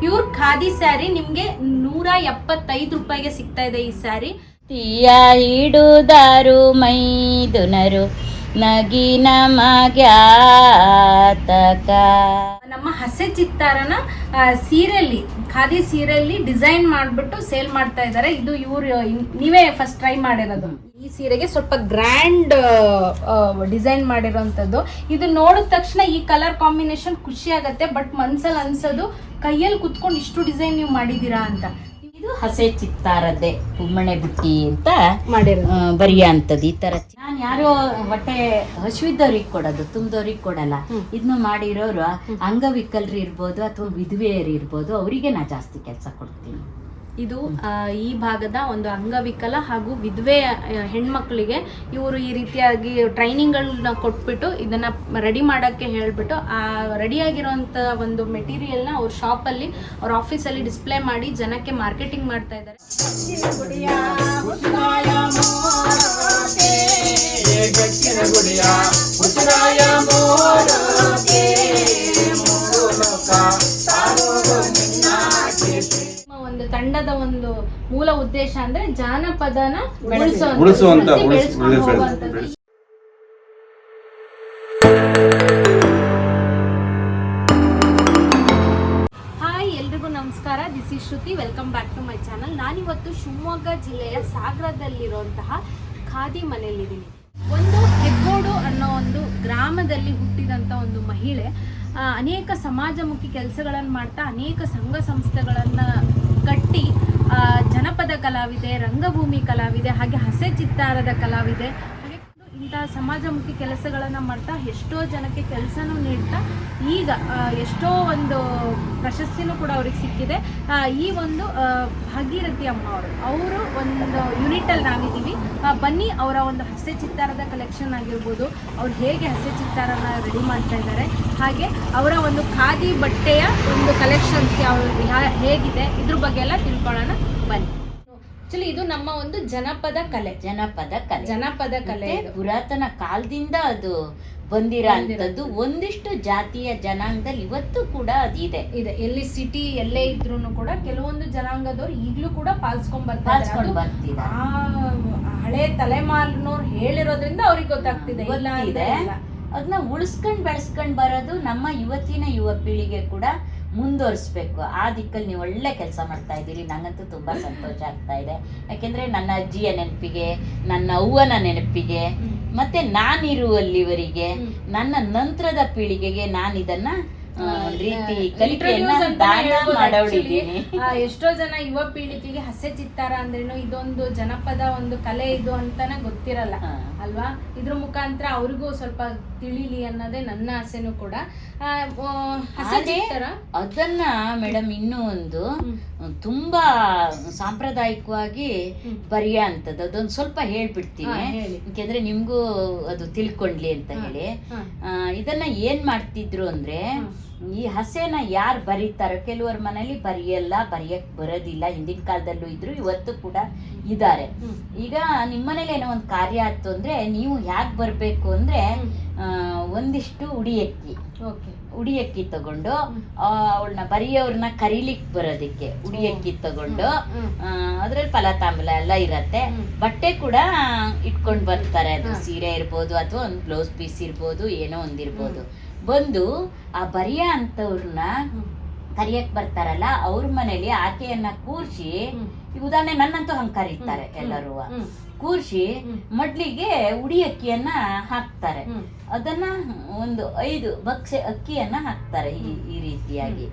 Pure khadi sari ನಿಮ್ಗೆ 175 ರೂಪಾಯಿಗೆ ಸಿಗ್ತಾ ಇದೆ ಈ ಸ್ಯಾರಿ. ತೀಯ ಹಿಡುದಾರು ಮೈದುನರು ನಗಿನ ಮಗ್ಯಾತಕ. ನಮ್ಮ ಹಸೆ ಚಿತ್ತಾರನ ಸೀರೆಯಲ್ಲಿ ಖಾದಿ ಸೀರೆಯಲ್ಲಿ ಡಿಸೈನ್ ಮಾಡ್ಬಿಟ್ಟು ಸೇಲ್ ಮಾಡ್ತಾ ಇದ್ದಾರೆ. ಇದು ಇವ್ರು ನೀವೇ ಫಸ್ಟ್ ಟ್ರೈ ಮಾಡಿರೋದು. ಈ ಸೀರೆಗೆ ಸ್ವಲ್ಪ ಗ್ರ್ಯಾಂಡ್ ಡಿಸೈನ್ ಮಾಡಿರೋಂಥದ್ದು. ಇದು ನೋಡಿದ ತಕ್ಷಣ ಈ ಕಲರ್ ಕಾಂಬಿನೇಷನ್ ಖುಷಿ ಆಗತ್ತೆ, ಬಟ್ ಮನ್ಸಲ್ಲಿ ಅನ್ಸೋದು ಕೈಯಲ್ಲಿ ಕುತ್ಕೊಂಡು ಇಷ್ಟು ಡಿಸೈನ್ ನೀವು ಮಾಡಿದೀರಾ ಅಂತ. ಇದು ಹಸೆ ಚಿತ್ತಾರದ್ದೇ ಕುಮ್ಮಣೆ ಬುಟ್ಟಿ ಅಂತ ಮಾಡಿರೋದು ಬರಿಯ ಅಂತದ್ದು. ಈ ತರ ನಾನು ಯಾರೋ ಹೊಟ್ಟೆ ಹಸುವಿದ್ದವ್ರಿಗೆ ಕೊಡೋದು, ತುಂಬದವ್ರಿಗೆ ಕೊಡಲ್ಲ. ಇದನ್ನು ಮಾಡಿರೋರು ಅಂಗವಿಕಲರು ಇರ್ಬೋದು ಅಥವಾ ವಿಧವೆಯರು ಇರ್ಬೋದು, ಅವರಿಗೆ ನಾ ಜಾಸ್ತಿ ಕೆಲಸ ಕೊಡ್ತೀನಿ. ಇದು ಈ ಭಾಗದ ಒಂದು ಅಂಗವಿಕಲ ಹಾಗೂ ವಿಧವೆ ಹೆಣ್ಮಕ್ಳಿಗೆ ಇವರು ಈ ರೀತಿಯಾಗಿ ಟ್ರೈನಿಂಗ್ಗಳನ್ನ ಕೊಟ್ಬಿಟ್ಟು ಇದನ್ನ ರೆಡಿ ಮಾಡೋಕ್ಕೆ ಹೇಳ್ಬಿಟ್ಟು ಆ ರೆಡಿಯಾಗಿರೋಂಥ ಒಂದು ಮೆಟೀರಿಯಲ್ನ ಅವ್ರ ಶಾಪಲ್ಲಿ ಅವ್ರ ಆಫೀಸಲ್ಲಿ ಡಿಸ್ಪ್ಲೇ ಮಾಡಿ ಜನಕ್ಕೆ ಮಾರ್ಕೆಟಿಂಗ್ ಮಾಡ್ತಾ ಇದ್ದಾರೆ. ಒಂದು ತಂಡದ ಒಂದು ಮೂಲ ಉದ್ದೇಶ ಅಂದ್ರೆ ಜಾನಪದನ ಬೆಳೆಸುವಂತ. ಹಾಯ್, ಎಲ್ರಿಗೂ ನಮಸ್ಕಾರ. This is Shruti. Welcome back to my channel. ನಾನಿವತ್ತು ಶಿವಮೊಗ್ಗ ಜಿಲ್ಲೆಯ ಸಾಗರದಲ್ಲಿರುವಂತಹ ಖಾದಿ ಮನೆಯಲ್ಲಿದ್ದೀನಿ. ಒಂದು ಹೆಗ್ಗೋಡು ಅನ್ನೋ ಒಂದು ಗ್ರಾಮದಲ್ಲಿ ಹುಟ್ಟಿದಂಥ ಒಂದು ಮಹಿಳೆ ಅನೇಕ ಸಮಾಜಮುಖಿ ಕೆಲಸಗಳನ್ನು ಮಾಡ್ತಾ ಅನೇಕ ಸಂಘ ಸಂಸ್ಥೆಗಳನ್ನು ಕಟ್ಟಿ ಜನಪದ ಕಲಾವಿದೆ, ರಂಗಭೂಮಿ ಕಲಾವಿದೆ, ಹಾಗೆ ಹಸೆ ಚಿತ್ತಾರದ ಕಲಾವಿದೆ, ಹಾಗೆ ಇಂತಹ ಸಮಾಜಮುಖಿ ಕೆಲಸಗಳನ್ನು ಮಾಡ್ತಾ ಎಷ್ಟೋ ಜನಕ್ಕೆ ಕೆಲಸನೂ ನೀಡ್ತಾ ಈಗ ಎಷ್ಟೋ ಒಂದು ಪ್ರಶಸ್ತಿನೂ ಕೂಡ ಅವ್ರಿಗೆ ಸಿಕ್ಕಿದೆ. ಈ ಒಂದು ಭಾಗೀರಥಿ ಅಮ್ಮ ಅವರು ಒಂದು ಯೂನಿಟಲ್ಲಿ ನಾವಿದ್ದೀವಿ. ಬನ್ನಿ ಅವರ ಒಂದು ಹಸೆ ಚಿತ್ತಾರದ ಕಲೆಕ್ಷನ್ ಆಗಿರ್ಬೋದು, ಅವ್ರು ಹೇಗೆ ಹಸೆ ಚಿತ್ತಾರನ ರೆಡಿ ಮಾಡ್ತಾ ಇದ್ದಾರೆ, ಹಾಗೆ ಅವರ ಒಂದು ಖಾದಿ ಬಟ್ಟೆಯ ಒಂದು ಕಲೆಕ್ಷನ್ಸ್ ಹೇಗಿದೆ ಇದ್ರ ಬಗ್ಗೆ ಎಲ್ಲ ತಿಳ್ಕೊಳ್ಳೋಣ ಬನ್ನಿ. ಆಕ್ಚುಲಿ ಇದು ನಮ್ಮ ಒಂದು ಜನಪದ ಕಲೆ. ಪುರಾತನ ಕಾಲದಿಂದ ಅದು ಬಂದಿರೋಂಥದ್ದು. ಒಂದಿಷ್ಟು ಜಾತಿಯ ಜನಾಂಗದಲ್ಲಿ ಇವತ್ತು ಕೂಡ ಅದಿದೆ. ಎಲ್ಲಿ ಸಿಟಿ ಎಲ್ಲೇ ಇದ್ರೂ ಕೂಡ ಕೆಲವೊಂದು ಜನಾಂಗದವ್ರು ಈಗಲೂ ಕೂಡ ಪಾಲಿಸ್ಕೊಂಡ್ ಬರ್ತಿದ್ದಾರೆ. ಹಳೆ ತಲೆಮಾರಿನವ್ರು ಹೇಳಿರೋದ್ರಿಂದ ಅವ್ರಿಗೆ ಗೊತ್ತಾಗ್ತಿದೆ. ಅದನ್ನ ಉಳಿಸ್ಕೊಂಡ್ ಬೆಳೆಸ್ಕೊಂಡ್ ಬರೋದು ನಮ್ಮ ಇವತ್ತಿನ ಯುವ ಪೀಳಿಗೆ ಕೂಡ ಮುಂದುವರಿಸ್ಬೇಕು. ಆ ದಿಕ್ಕಲ್ಲಿ ನೀವು ಒಳ್ಳೆ ಕೆಲಸ ಮಾಡ್ತಾ ಇದ್ದೀರಿ. ನಂಗಂತೂ ತುಂಬಾ ಸಂತೋಷ ಆಗ್ತಾ ಇದೆ. ಯಾಕೆಂದ್ರೆ ನನ್ನ ಅಜ್ಜಿಯ ನೆನಪಿಗೆ, ನನ್ನ ಅವ್ವನ ನೆನಪಿಗೆ, ಮತ್ತೆ ನಾನಿರುವಲ್ಲಿವರಿಗೆ ನನ್ನ ನಂತರದ ಪೀಳಿಗೆಗೆ ನಾನು ಇದನ್ನ ರೀತಿ ಕಲಿಕೆಯನ್ನ ದಾನ ಮಾಡೋಡಿದ್ದೀನಿ. ಎಷ್ಟೋ ಜನ ಯುವ ಪೀಳಿಗೆಗೆ ಹಸೆ ಚಿತ್ತಾರ ಅಂದ್ರೇನು, ಇದೊಂದು ಜನಪದ ಒಂದು ಕಲೆ ಇದು ಅಂತಾನೆ ಗೊತ್ತಿರಲ್ಲ ಅಲ್ವಾ. ಇದ್ರ ಮುಖಾಂತರ ಅವ್ರಿಗೂ ಸ್ವಲ್ಪ ತಿಳಿಲಿ ಅನ್ನೋದೇ ನನ್ನ ಆಸೆನೂ ಕೂಡ. ಅದನ್ನ ಮೇಡಮ್ ಇನ್ನೂ ಒಂದು ತುಂಬಾ ಸಾಂಪ್ರದಾಯಿಕವಾಗಿ ಬರೆಯ ಅಂತದ್ದು ಅದೊಂದು ಸ್ವಲ್ಪ ಹೇಳ್ಬಿಡ್ತೀನಿ, ಯಾಕೆಂದ್ರೆ ನಿಮ್ಗೂ ಅದು ತಿಳ್ಕೊಂಡ್ಲಿ ಅಂತ ಹೇಳಿ. ಇದನ್ನ ಏನ್ ಮಾಡ್ತಿದ್ರು ಅಂದ್ರೆ, ಈ ಹಸೆನ ಯಾರು ಬರೀತಾರೋ, ಕೆಲವರ ಮನೇಲಿ ಬರೆಯಕ್ ಬರೋದಿಲ್ಲ. ಹಿಂದಿನ ಕಾಲದಲ್ಲೂ ಇದ್ರು, ಇವತ್ತು ಕೂಡ ಇದ್ದಾರೆ. ಈಗ ನಿಮ್ಮನೇಲಿ ಏನೋ ಒಂದು ಕಾರ್ಯ ಆಯ್ತು ಅಂದ್ರೆ ನೀವು ಯಾಕೆ ಬರ್ಬೇಕು ಅಂದ್ರೆ, ಒಂದಿಷ್ಟು ಉಡಿಯಕ್ಕಿ ತಗೊಂಡು ಅವಳನ್ನ ಬರೆಯೋರ್ನ ಕರೀಲಿಕ್ ಬರೋದಿಕ್ಕೆ ಉಡಿಯಕ್ಕಿ ತಗೊಂಡು ಅದ್ರಲ್ಲಿ ಫಲತಾಂಬಲ ಎಲ್ಲ ಇರತ್ತೆ. ಬಟ್ಟೆ ಕೂಡ ಇಟ್ಕೊಂಡ್ ಬರ್ತಾರೆ. ಅದು ಸೀರೆ ಇರ್ಬೋದು ಅಥವಾ ಒಂದು ಬ್ಲೌಸ್ ಪೀಸ್ ಇರ್ಬೋದು, ಏನೋ ಒಂದಿರ್ಬೋದು. ಬಂದು ಆ ಬರಿಯ ಅಂತವ್ರನ್ನ ಕರಿಯಕ್ ಬರ್ತಾರಲ್ಲ, ಅವ್ರ ಮನೇಲಿ ಆಕೆಯನ್ನ ಕೂರ್ಸಿ, ಉದಾಹರಣೆ ನನ್ನಂತೂ ಹಂಗ್ ಕರೀತಾರೆ ಎಲ್ಲರೂ, ಕೂರ್ಸಿ ಮಡ್ಲಿಗೆ ಉಡಿ ಅಕ್ಕಿಯನ್ನ ಹಾಕ್ತಾರೆ. ಅದನ್ನ ಒಂದು 5 ಬಕ್ಸೆ ಅಕ್ಕಿಯನ್ನ ಹಾಕ್ತಾರೆ. ಈ ರೀತಿಯಾಗಿ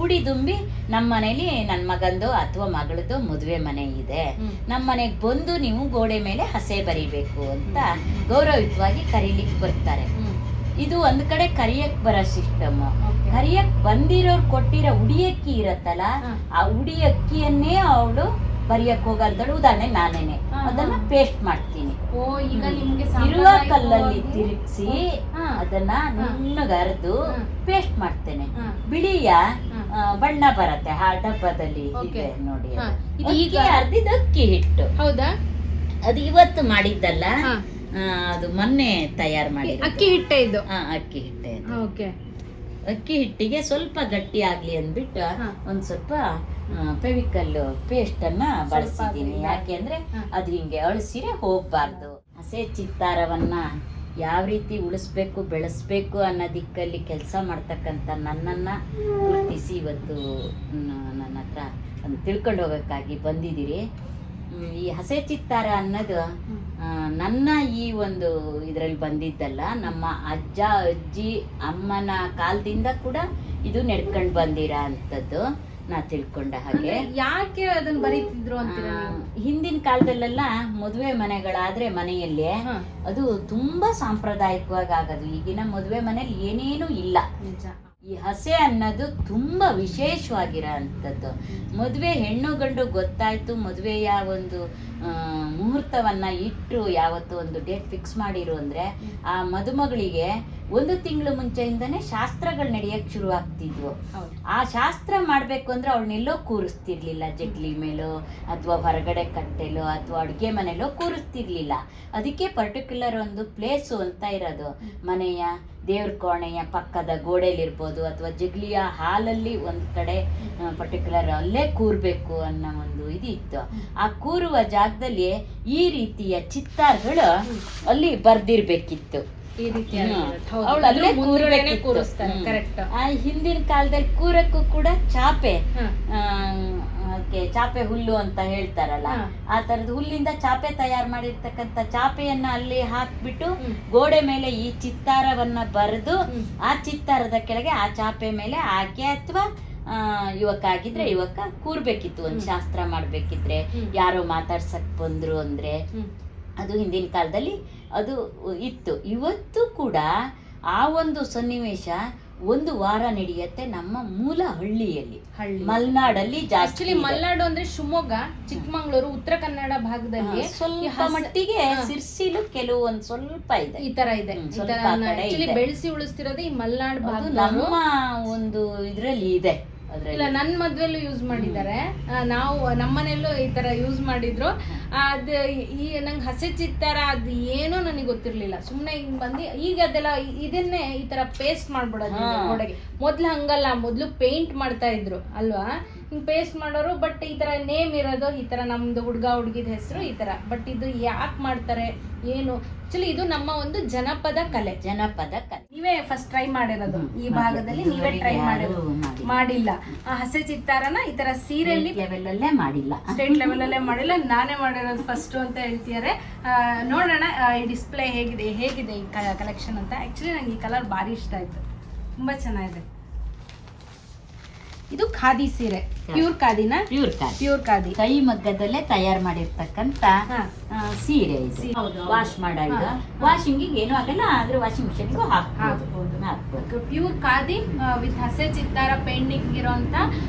ಉಡಿ ತುಂಬಿ ನಮ್ಮ ಮನೇಲಿ ನನ್ನ ಮಗಂದು ಅಥವಾ ಮಗಳದು ಮದುವೆ ಮನೆ ಇದೆ, ನಮ್ಮ ಮನೆಗೆ ಬಂದು ನೀವು ಗೋಡೆ ಮೇಲೆ ಹಸೆ ಬರಿಬೇಕು ಅಂತ ಗೌರವಯುತವಾಗಿ ಕರೀಲಿಕ್ಕೆ ಬರ್ತಾರೆ. ಇದು ಒಂದ್ ಕಡೆ ಕರಿಯಕ್ ಬರೋ ಸಿಸ್ಟಮ್. ಕರಿಯಕ್ ಬಂದಿರೋರು ಕೊಟ್ಟಿರೋ ಉಡಿಯಕ್ಕಿ ಇರತ್ತಲ್ಲ, ಆ ಉಡಿಯಕ್ಕಿಯನ್ನೇ ಅವಳು ಬರಿಯಕ್ ಹೋಗಂತಳು. ಉದಾಹರಣೆ ನಾನೇನೆ ಅದನ್ನ ಪೇಸ್ಟ್ ಮಾಡ್ತೀನಿ. ಇರುವ ಕಲ್ಲಲ್ಲಿ ತಿರುಗಿಸಿ ಅದನ್ನ ನುಣ್ಣಗರ್ದು ಪೇಸ್ಟ್ ಮಾಡ್ತೇನೆ. ಬಿಳಿಯ ಬಣ್ಣ ಬರತ್ತೆ ಆ ಡಬ್ಬದಲ್ಲಿ ಇದೆ ನೋಡಿ. ಈಗ ಅರ್ಧಿದ ಅಕ್ಕಿ ಹಿಟ್ಟು. ಹೌದಾ? ಅದು ಇವತ್ತು ಮಾಡಿದ್ದಲ್ಲ, ಅದು ಮೊನ್ನೆ ತಯಾರು ಮಾಡಿ ಅಕ್ಕಿ ಹಿಟ್ಟೆ ಇದು. ಅಕ್ಕಿ ಹಿಟ್ಟೆ. ಅಕ್ಕಿ ಹಿಟ್ಟಿಗೆ ಸ್ವಲ್ಪ ಗಟ್ಟಿ ಆಗ್ಲಿ ಅಂದ್ಬಿಟ್ಟು ಹಾ. ಒಂದ್ ಸ್ವಲ್ಪ ಫೆವಿಕಲ್ ಪೇಸ್ಟ್ ಅನ್ನ ಬಳಸಿದ್ದೀನಿ. ಅದರಿಂದ. ಯಾಕೆ ಅಂದ್ರೆ ಹಾ. ಅದು ಹಿಂಗೆ ಅಳಿಸಿರೆ ಹೋಗ್ಬಾರ್ದು. ಹಸೆ ಚಿತ್ತಾರವನ್ನ ಯಾವ ರೀತಿ ಉಳಿಸ್ಬೇಕು ಬೆಳೆಸ್ಬೇಕು ಅನ್ನೋ ದಿಕ್ಕಲ್ಲಿ ಕೆಲಸ ಮಾಡ್ತಕ್ಕಂಥ ನನ್ನನ್ನ ಗುರುತಿಸಿ ಇವತ್ತು ನನ್ನ ಹತ್ರ ಒಂದು ತಿಳ್ಕೊಂಡು ಹೋಗೋಕ್ಕಾಗಿ ಬಂದಿದ್ದೀರಿ. ಈ ಹಸೆ ಚಿತ್ತಾರ ಅನ್ನೋದು ನನ್ನ ಈ ಒಂದು ಇದರಲ್ಲಿ ಬಂದಿದ್ದಲ್ಲ, ನಮ್ಮ ಅಜ್ಜ ಅಜ್ಜಿ ಅಮ್ಮನ ಕಾಲದಿಂದ ಕೂಡ ಇದು ನಡ್ಕೊಂಡು ಬಂದಿರೋ ಅಂಥದ್ದು ನಾ ತಿಳ್ಕೊಂಡ ಹಾಗೆ. ಯಾಕೆ ಅದನ್ನ ಬರೀತಿದ್ರು ಅಂತೀರಾ? ಹಿಂದಿನ ಕಾಲದಲ್ಲೆಲ್ಲ ಮದುವೆ ಮನೆಗಳಾದ್ರೆ ಮನೆಯಲ್ಲಿ ಅದು ತುಂಬಾ ಸಾಂಪ್ರದಾಯಿಕವಾಗಿ ಆಗೋದು. ಈಗಿನ ಮದುವೆ ಮನೇಲಿ ಏನೇನು ಇಲ್ಲ. ನಿಜ. ಈ ಹಸೆ ಅನ್ನೋದು ತುಂಬಾ ವಿಶೇಷವಾಗಿರೋ ಅಂಥದ್ದು. ಮದುವೆ ಹೆಣ್ಣು ಗಂಡು ಗೊತ್ತಾಯ್ತು, ಮದುವೆಯ ಒಂದು ಮುಹೂರ್ತವನ್ನ ಇಟ್ಟು ಯಾವತ್ತು ಒಂದು ಡೇಟ್ ಫಿಕ್ಸ್ ಮಾಡಿರು ಅಂದ್ರೆ ಆ ಮದುಮಗಳಿಗೆ 1 ತಿಂಗಳು ಮುಂಚೆಯಿಂದನೇ ಶಾಸ್ತ್ರಗಳು ನಡೆಯಕ್ ಶುರು ಆಗ್ತಿದ್ವು. ಆ ಶಾಸ್ತ್ರ ಮಾಡ್ಬೇಕು ಅಂದ್ರೆ ಅವಳನ್ನೆಲ್ಲೋ ಕೂರಿಸ್ತಿರ್ಲಿಲ್ಲ, ಜಗ್ಲಿ ಮೇಲೋ ಅಥವಾ ಹೊರಗಡೆ ಕಟ್ಟೆಲೋ ಅಥವಾ ಅಡುಗೆ ಮನೆಯಲ್ಲೋ ಕೂರಿಸ್ತಿರ್ಲಿಲ್ಲ. ಅದಕ್ಕೆ ಪರ್ಟಿಕ್ಯುಲರ್ ಒಂದು ಪ್ಲೇಸು ಅಂತ ಇರೋದು. ಮನೆಯ ದೇವ್ರ ಕೋಣೆಯ ಪಕ್ಕದ ಗೋಡೆಯಲ್ಲಿರ್ಬೋದು ಅಥವಾ ಜಗ್ಲಿಯ ಹಾಲಲ್ಲಿ ಒಂದ್ ಕಡೆ ಪರ್ಟಿಕ್ಯುಲರ್ ಅಲ್ಲೇ ಕೂರ್ಬೇಕು ಅನ್ನೋ ಒಂದು ಇದಿತ್ತು. ಆ ಕೂರುವ ಜಾಗದಲ್ಲಿ ಈ ರೀತಿಯ ಚಿತ್ತಾರ್ಗಳು ಅಲ್ಲಿ ಬರ್ದಿರ್ಬೇಕಿತ್ತು. ಈ ರೀತಿ ಅವಳು ಅಲ್ಲೇ ಕೂರಿಸ್ತಾರೆ. ಹಿಂದಿನ ಕಾಲದಲ್ಲಿ ಕೂರಕ್ಕೂ ಕೂಡ ಚಾಪೆ, ಚಾಪೆ ಹುಲ್ಲು ಅಂತ ಹೇಳ್ತಾರಲ್ಲ, ಆ ತರದ ಹುಲ್ಲಿಂದ ಚಾಪೆ ತಯಾರು ಮಾಡಿರ್ತಕ್ಕಂಥ ಚಾಪೆಯನ್ನ ಅಲ್ಲಿ ಹಾಕ್ಬಿಟ್ಟು ಗೋಡೆ ಮೇಲೆ ಈ ಚಿತ್ತಾರವನ್ನ ಬರೆದು ಆ ಚಿತ್ತಾರದ ಕೆಳಗೆ ಆ ಚಾಪೆ ಮೇಲೆ ಆಕೆ ಅಥವಾ ಯುವಕ ಆಗಿದ್ರೆ ಯುವಕ ಕೂರ್ಬೇಕಿತ್ತು. ಒಂದ್ ಶಾಸ್ತ್ರ ಮಾಡ್ಬೇಕಿದ್ರೆ, ಯಾರೋ ಮಾತಾಡ್ಸಕ್ ಬಂದ್ರು ಅಂದ್ರೆ ಅದು ಹಿಂದಿನ ಕಾಲದಲ್ಲಿ ಅದು ಇತ್ತು. ಇವತ್ತು ಕೂಡ ಆ ಒಂದು ಸನ್ನಿವೇಶ 1 ವಾರ ನಡೆಯುತ್ತೆ ನಮ್ಮ ಮೂಲ ಹಳ್ಳಿಯಲ್ಲಿ, ಮಲೆನಾಡಲ್ಲಿ ಜಾಸ್ತಿ. ಮಲೆನಾಡು ಅಂದ್ರೆ ಶಿವಮೊಗ್ಗ, ಚಿಕ್ಕಮಂಗ್ಳೂರು, ಉತ್ತರ ಕನ್ನಡ ಭಾಗದಲ್ಲಿ ಸ್ವಲ್ಪ ಮಟ್ಟಿಗೆ ಸಿರ್ಸಿಲು ಕೆಲವು ಒಂದ್ ಸ್ವಲ್ಪ ಇದೆ, ಈ ತರ ಇದೆ. ಬೆಳೆಸಿ ಉಳಿಸ್ತಿರೋದು ಈ ಮಲೆನಾಡು ಭಾಗ, ನಮ್ಮ ಒಂದು ಇದ್ರಲ್ಲಿ ಇದೆ. ಇಲ್ಲ, ನನ್ ಮದ್ವೆಲ್ಲೂ ಯೂಸ್ ಮಾಡಿದ್ದಾರೆ. ನಾವು ನಮ್ಮನೆಯಲ್ಲೂ ಈ ತರ ಯೂಸ್ ಮಾಡಿದ್ರು. ಅದ್ ಈ ನಂಗೆ ಹಸೆ ಚಿತ್ತಾರ ಅದು ಏನೋ ನನಗೆ ಗೊತ್ತಿರ್ಲಿಲ್ಲ. ಸುಮ್ನೆ ಹಿಂಗ್ ಬಂದು ಈಗ ಅದೆಲ್ಲ ಇದನ್ನೇ ಈ ತರ ಪೇಸ್ಟ್ ಮಾಡ್ಬಿಡೋದು ಗೋಡೆಗೆ. ಮೊದ್ಲು ಹಂಗಲ್ಲ, ಮೊದ್ಲು ಪೇಂಟ್ ಮಾಡ್ತಾ ಇದ್ರು ಅಲ್ವಾ, ಹಿಂಗ್ ಪೇಸ್ಟ್ ಮಾಡೋರು. ಬಟ್ ಈ ತರ ನೇಮ್ ಇರೋದು ಈ ತರ, ನಮ್ದು ಹುಡ್ಗ ಹುಡ್ಗಿದ ಹೆಸರು ಈ ತರ. ಬಟ್ ಇದು ಯಾಕೆ ಮಾಡ್ತಾರೆ ಏನು, ಆಕ್ಚುಲಿ ಇದು ನಮ್ಮ ಒಂದು ಜನಪದ ಕಲೆ. ನೀವೇ ಫಸ್ಟ್ ಟ್ರೈ ಮಾಡಿರೋದು ಈ ಭಾಗದಲ್ಲಿ, ನೀವೇ ಟ್ರೈ ಮಾಡಿಲ್ಲ. ಹಸೆ ಚಿತ್ತಾರನ ಈ ತರ ಸೀರೆಯಲ್ಲಿ ಲೆವೆಲ್ ಅಲ್ಲೇ ಮಾಡಿಲ್ಲ, ಸ್ಟೇಟ್ ಲೆವೆಲ್ ಅಲ್ಲೇ ಮಾಡಿಲ್ಲ, ನಾನೇ ಮಾಡಿರೋದು ಫಸ್ಟ್ ಅಂತ ಹೇಳ್ತಿದ್ದಾರೆ. ನೋಡೋಣ ಈ ಡಿಸ್ಪ್ಲೇ ಹೇಗಿದೆ ಈ ಕಲೆಕ್ಷನ್ ಅಂತ. ಆಕ್ಚುಲಿ ನಂಗೆ ಈ ಕಲರ್ ಭಾರಿ ಇಷ್ಟ ಆಯ್ತು, ತುಂಬಾ ಚೆನ್ನಾಗಿದೆ. ಇದು ಖಾದಿ ಸೀರೆ, ಪ್ಯೂರ್ ಖಾದಿನ? ಪ್ಯೂರ್ ಖಾದಿ, ಕೈ ಮಗ್ಗದಲ್ಲೇ ತಯಾರು ಮಾಡಿರ್ತಕ್ಕಂತ ಸೀರೆ ಇದು. ವಾಶ್ ಮಾಡಿದ ವಾಷಿಂಗ್ ಏನು ಆಗಲ್ಲ, ಆದ್ರೆ ವಾಷಿಂಗ್ ಮಿಷನ್ ಹಾಕ್ಬೋದು. ಪ್ಯೂರ್ ಖಾದಿ ವಿತ್ ಹಸೆ ಚಿತ್ತಾರ ಪೇಂಟಿಂಗ್ ಇರೋಂತ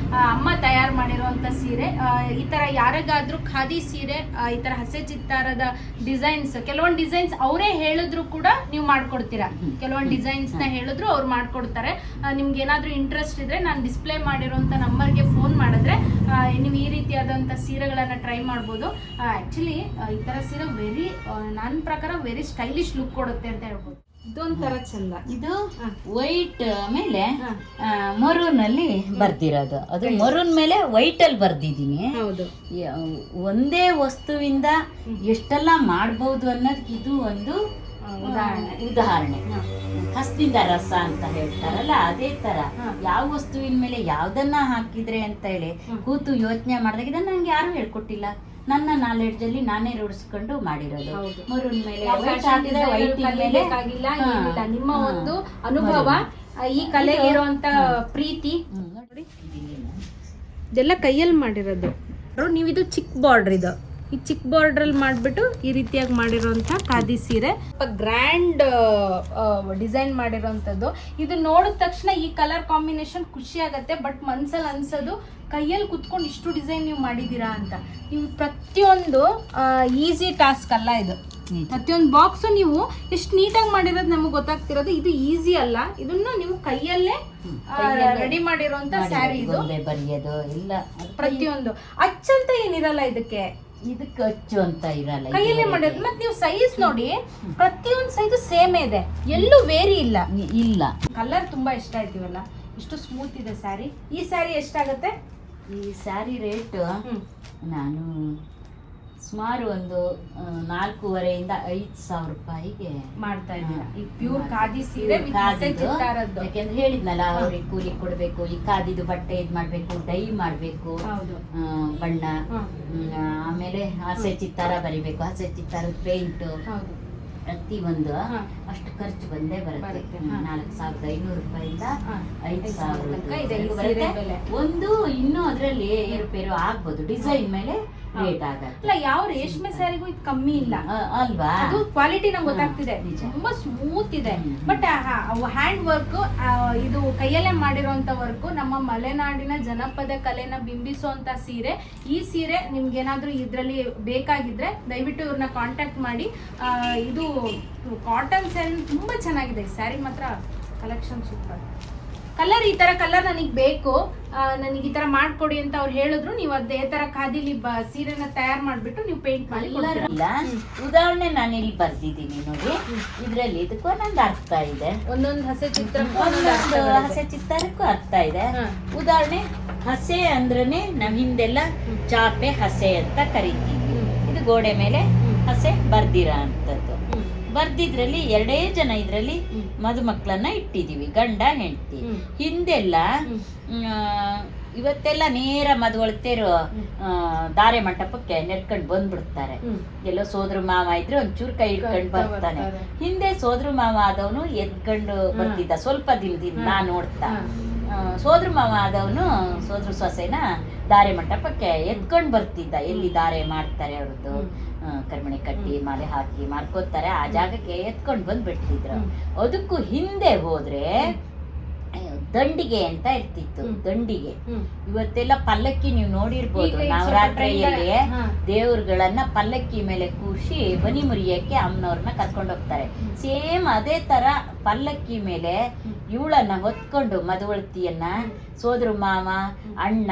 ಅಮ್ಮ ತಯಾರು ಮಾಡಿರೋಂತ ಸೀರೆ. ಈ ತರ ಯಾರಿಗಾದ್ರೂ ಖಾದಿ ಸೀರೆ ಈ ತರ ಹಸೆ ಚಿತ್ತಾರದ ಡಿಸೈನ್ಸ್, ಕೆಲವೊಂದು ಡಿಸೈನ್ಸ್ ಅವರೇ ಹೇಳಿದ್ರು ಕೂಡ ನೀವು ಮಾಡ್ಕೊಡ್ತೀರಾ. ಕೆಲವೊಂದು ಡಿಸೈನ್ಸ್ ನ ಹೇಳಿದ್ರು ಅವ್ರು ಮಾಡ್ಕೊಡ್ತಾರೆ. ನಿಮ್ಗೆ ಏನಾದ್ರೂ ಇಂಟ್ರೆಸ್ಟ್ ಇದ್ರೆ ನಾನು ಡಿಸ್ಪ್ಲೇ ಮಾಡಿರೋಂತ ನಂಬರ್ಗೆ ಫೋನ್ ಮಾಡಿದ್ರೆ ನೀವು ಈ ರೀತಿಯಾದಂಥ ಸೀರೆಗಳನ್ನ ಟ್ರೈ ಮಾಡ್ಬೋದು. ಆಕ್ಚುಲಿ ಈ ತರ ಸೀರೆ ವೆರಿ, ನನ್ನ ಪ್ರಕಾರ ವೆರಿ ಸ್ಟೈಲಿಶ್ ಲುಕ್ ಕೊಡುತ್ತೆ ಅಂತ ಹೇಳ್ಬೋದು. ಇದೊಂಥರ ಚಂದ. ಇದು ವೈಟ್ ಮೇಲೆ ಮರೂನ್ ಅಲ್ಲಿ ಬರ್ದಿರೋದು. ಅದು ಮರೂನ್ ಮೇಲೆ ವೈಟ್ ಅಲ್ಲಿ ಬರ್ದಿದ್ದೀನಿ. ಹೌದು, ಒಂದೇ ವಸ್ತುವಿಂದ ಎಷ್ಟೆಲ್ಲ ಮಾಡ್ಬೋದು ಅನ್ನೋದಕ್ಕೆ ಇದು ಒಂದು ಉದಾಹರಣೆ. ಹಸ್ತಿಂದ ರಸ ಅಂತ ಹೇಳ್ತಾರಲ್ಲ, ಅದೇ ತರ ಯಾವ ವಸ್ತುವಿನ ಮೇಲೆ ಯಾವ್ದನ್ನ ಹಾಕಿದ್ರೆ ಅಂತ ಹೇಳಿ ಕೂತು ಯೋಚನೆ ಮಾಡಿದಾಗ ಇದನ್ನ ನಂಗೆ ಯಾರು ಹೇಳ್ಕೊಟ್ಟಿಲ್ಲ, ನನ್ನ ನಾಲೆಡ್ಜ್ ಅಲ್ಲಿ ನಾನೇ ರೂಢಿಸ್ಕೊಂಡು ಮಾಡಿರೋದು. ಮರೂನ್ ಮೇಲೆ ವೈಟ್ ಮೇಲೆ ನಿಮ್ಮ ಒಂದು ಅನುಭವ, ಈ ಕಲೆಗೆ ಇರುವಂತ ಪ್ರೀತಿ. ಇದೆಲ್ಲ ಕೈಯಲ್ಲಿ ಮಾಡಿರೋದು. ನೀವಿದು ಚಿಕ್ಕ ಬಾರ್ಡರ್, ಇದು ಈ ಚಿಕ್ಕ ಬಾರ್ಡ್ರಲ್ಲಿ ಮಾಡಿಬಿಟ್ಟು ಈ ರೀತಿಯಾಗಿ ಮಾಡಿರೋಂಥ ಖಾದಿ ಸೀರೆ, ಗ್ರ್ಯಾಂಡ್ ಡಿಸೈನ್ ಮಾಡಿರೋಂಥದ್ದು. ಇದು ನೋಡಿದ ತಕ್ಷಣ ಈ ಕಲರ್ ಕಾಂಬಿನೇಷನ್ ಖುಷಿ ಆಗುತ್ತೆ. ಬಟ್ ಮನ್ಸಲ್ಲಿ ಅನ್ಸೋದು ಕೈಯಲ್ಲಿ ಕುತ್ಕೊಂಡು ಇಷ್ಟು ಡಿಸೈನ್ ನೀವು ಮಾಡಿದ್ದೀರಾ ಅಂತ. ನೀವು ಪ್ರತಿಯೊಂದು ಈಸಿ ಟಾಸ್ಕ್ ಅಲ್ಲ ಇದು. ಪ್ರತಿಯೊಂದು ಬಾಕ್ಸು ನೀವು ಎಷ್ಟು ನೀಟಾಗಿ ಮಾಡಿರೋದು ನಮಗೆ ಗೊತ್ತಾಗ್ತಿರೋದು. ಇದು ಈಸಿ ಅಲ್ಲ, ಇದನ್ನ ನೀವು ಕೈಯಲ್ಲೇ ರೆಡಿ ಮಾಡಿರೋಂಥ ಸ್ಯಾರಿ ಇದು. ಬರೆಯೋದು ಇಲ್ಲ, ಪ್ರತಿಯೊಂದು ಅಚ್ಚಂತ ಏನಿರಲ್ಲ ಇದಕ್ಕೆ. ಇದಕ್ಕೆ ಅಚ್ಚು ಅಂತ ಇರಲ್ಲ, ಕೈಯಲ್ಲೇ ಮಾಡಿರೋದು. ಮತ್ತೆ ನೀವು ಸೈಜ್ ನೋಡಿ, ಪ್ರತಿಯೊಂದು ಸೈಜು ಸೇಮ್ ಇದೆ, ಎಲ್ಲೂ ವೇರಿ ಇಲ್ಲ. ಇಲ್ಲ. ಕಲರ್ ತುಂಬಾ ಇಷ್ಟ ಆಯ್ತೀವಲ್ಲ, ಇಷ್ಟು ಸ್ಮೂತ್ ಇದೆ ಸ್ಯಾರಿ. ಈ ಸ್ಯಾರಿ ಎಷ್ಟಾಗುತ್ತೆ? ಈ ಸ್ಯಾರಿ ರೇಟ್ ನಾನು ಸುಮಾರು ಒಂದು 4,500 to 5,000 ರೂಪಾಯಿಗೆ ಮಾಡ್ತಾ ಇದ್ದೀರಾ. ಈ ಪ್ಯೂರ್ ಖಾದಿ ಸೀರೆ ಯಾಕೆಂದ್ರೆ ಹೇಳಿದ್ನಲ್ಲ, ಅವ್ರಿಗೆ ಕೂಲಿ ಕೊಡ್ಬೇಕು, ಈ ಖಾದಿದು ಬಟ್ಟೆ ಇದ್ ಮಾಡ್ಬೇಕು, ಡೈ ಮಾಡ್ಬೇಕು, ಬಣ್ಣ, ಆಮೇಲೆ ಹಸೆ ಚಿತ್ತಾರ ಬರಿಬೇಕು, ಹಸೆ ಚಿತ್ತಾರದ ಪೇಂಟ್, ಪ್ರತಿ ಒಂದು ಅಷ್ಟು ಖರ್ಚು ಬಂದೇ ಬರುತ್ತೆ. 4,500 ರೂಪಾಯಿಂದ 5,000 ಒಂದು. ಇನ್ನು ಅದ್ರಲ್ಲಿ ಏರುಪೇರು ಆಗ್ಬೋದು, ಡಿಸೈನ್ ಮೇಲೆ ರೇಟ್ ಆಗಲ್ಲ. ಯಾವ ರೇಷ್ಮೆ ಸ್ಯಾರಿಗೂ ಇದು ಕಮ್ಮಿ ಇಲ್ಲ ಅಲ್ವಾ? ಅದು ಕ್ವಾಲಿಟಿ ನಮ್ಗೆ ಗೊತ್ತಾಗ್ತಿದೆ, ತುಂಬಾ ಸ್ಮೂತ್ ಇದೆ. ಬಟ್ ಹ್ಯಾಂಡ್ ವರ್ಕ್, ಇದು ಕೈಯಲ್ಲೇ ಮಾಡಿರೋಂತ ವರ್ಕ್, ನಮ್ಮ ಮಲೆನಾಡಿನ ಜನಪದ ಕಲೆನ ಬಿಂಬಿಸುವಂತ ಸೀರೆ. ಈ ಸೀರೆ ನಿಮ್ಗೆ ಏನಾದ್ರೂ ಇದ್ರಲ್ಲಿ ಬೇಕಾಗಿದ್ರೆ ದಯವಿಟ್ಟು ಇವ್ರನ್ನ ಕಾಂಟ್ಯಾಕ್ಟ್ ಮಾಡಿ. ಇದು ಕಾಟನ್ ಸ್ಯಾರಿ ತುಂಬಾ ಚೆನ್ನಾಗಿದೆ. ಸ್ಯಾರಿ ಮಾತ್ರ ಕಲೆಕ್ಷನ್ ಸೂಪರ್. ಕಲರ್, ಈ ತರ ಕಲರ್ ನನಗೆ ಬೇಕು, ನನಗೆ ಈ ತರ ಮಾಡ್ಕೊಡಿ ಅಂತ ಅವ್ರು ಹೇಳಿದ್ರು. ನೀವು ಅದೇ ತರ ಖಾದಿಲಿ ಸೀರೆನ ತಯಾರು ಮಾಡ್ಬಿಟ್ಟು ನೀವು ಪೇಂಟ್ ಮಾಡಿ ಇಲ್ಲ. ಉದಾಹರಣೆ ನಾನು ಇಲ್ಲಿ ಬರ್ದಿದ್ದೀನಿ ನೋಡಿ, ಇದ್ರಲ್ಲಿ ಇದಕ್ಕೂ ಒಂದೊಂದು ಅರ್ಥ ಇದೆ, ಒಂದೊಂದು ಹಸೆ ಚಿತ್ರಕ್ಕೂ ಹಸೆ ಚಿತ್ತಾರಕ್ಕೂ ಅರ್ಥ ಇದೆ. ಉದಾಹರಣೆ, ಹಸೆ ಅಂದ್ರೇನೆ ನಾವ್ ಹಿಂದೆಲ್ಲ ಚಾಪೆ ಹಸೆ ಅಂತ ಕರಿತೀವಿ. ಇದು ಗೋಡೆ ಮೇಲೆ ಹಸೆ ಬರ್ದಿರ ಅಂತದ್ದು. ಬರ್ದಿದ್ರಲ್ಲಿ 2 ಜನ ಇದ್ರಲ್ಲಿ ಮದುಮಕ್ಕಳನ್ನ ಇಟ್ಟಿದೀವಿ, ಗಂಡ ಹೆಂಡತಿ. ಹಿಂದೆಲ್ಲ ಇವತ್ತೆಲ್ಲ ನೇರ ಮದುವಳ್ತೇರು ಧಾರೆ ಮಂಟಪಕ್ಕೆ ನೆಡ್ಕೊಂಡು ಬಂದ್ಬಿಡ್ತಾರೆ. ಎಲ್ಲೋ ಸೋದ್ರ ಮಾವ ಇದ್ರೆ ಒಂಚೂರು ಕೈ ಇಟ್ಕೊಂಡು ಬರ್ತಾನೆ. ಹಿಂದೆ ಸೋದ್ರ ಮಾವ ಆದವನು ಎದ್ಕೊಂಡು ಬರ್ತಿದ್ದ, ಸ್ವಲ್ಪ ದಿನದಿಂದ ನಾ ನೋಡ್ತಾ. ಸೋದ್ರ ಮಾವ ಆದವನು ಸೋದ್ರ ಸೊಸೆನ ಧಾರೆ ಮಂಟಪಕ್ಕೆ ಎತ್ಕೊಂಡ್ ಬರ್ತಿದ್ದ. ಎಲ್ಲಿ ಧಾರೆ ಮಾಡ್ತಾರೆ ಅವ್ರದ್ದು, ಕರ್ಮಣಿ ಕಟ್ಟಿ ಮಾಲೆ ಹಾಕಿ ಮಾಡ್ಕೋತಾರೆ, ಆ ಜಾಗಕ್ಕೆ ಎತ್ಕೊಂಡ್ ಬಂದ್ಬಿಡ್ತಿದ್ರು. ಅದಕ್ಕೂ ಹಿಂದೆ ಹೋದ್ರೆ ದಂಡಿಗೆ ಅಂತ ಇರ್ತಿತ್ತು. ದಂಡಿಗೆ ಇವತ್ತೆಲ್ಲ ಪಲ್ಲಕ್ಕಿ ನೀವು ನೋಡಿರ್ಬೋದು, ನವರಾತ್ರಿಯಲ್ಲಿ ದೇವ್ರುಗಳನ್ನ ಪಲ್ಲಕ್ಕಿ ಮೇಲೆ ಕೂರ್ಸಿ ಬನಿ ಮುರಿಯಕ್ಕೆ ಅಮ್ಮನವ್ರನ್ನ ಕರ್ಕೊಂಡು ಹೋಗ್ತಾರೆ. ಸೇಮ್ ಅದೇ ತರ ಪಲ್ಲಕ್ಕಿ ಮೇಲೆ ಇವಳನ್ನ ಹೊತ್ಕೊಂಡು ಮದುವಳ್ತಿಯನ್ನ ಸೋದ್ರ ಮಾವ, ಅಣ್ಣ.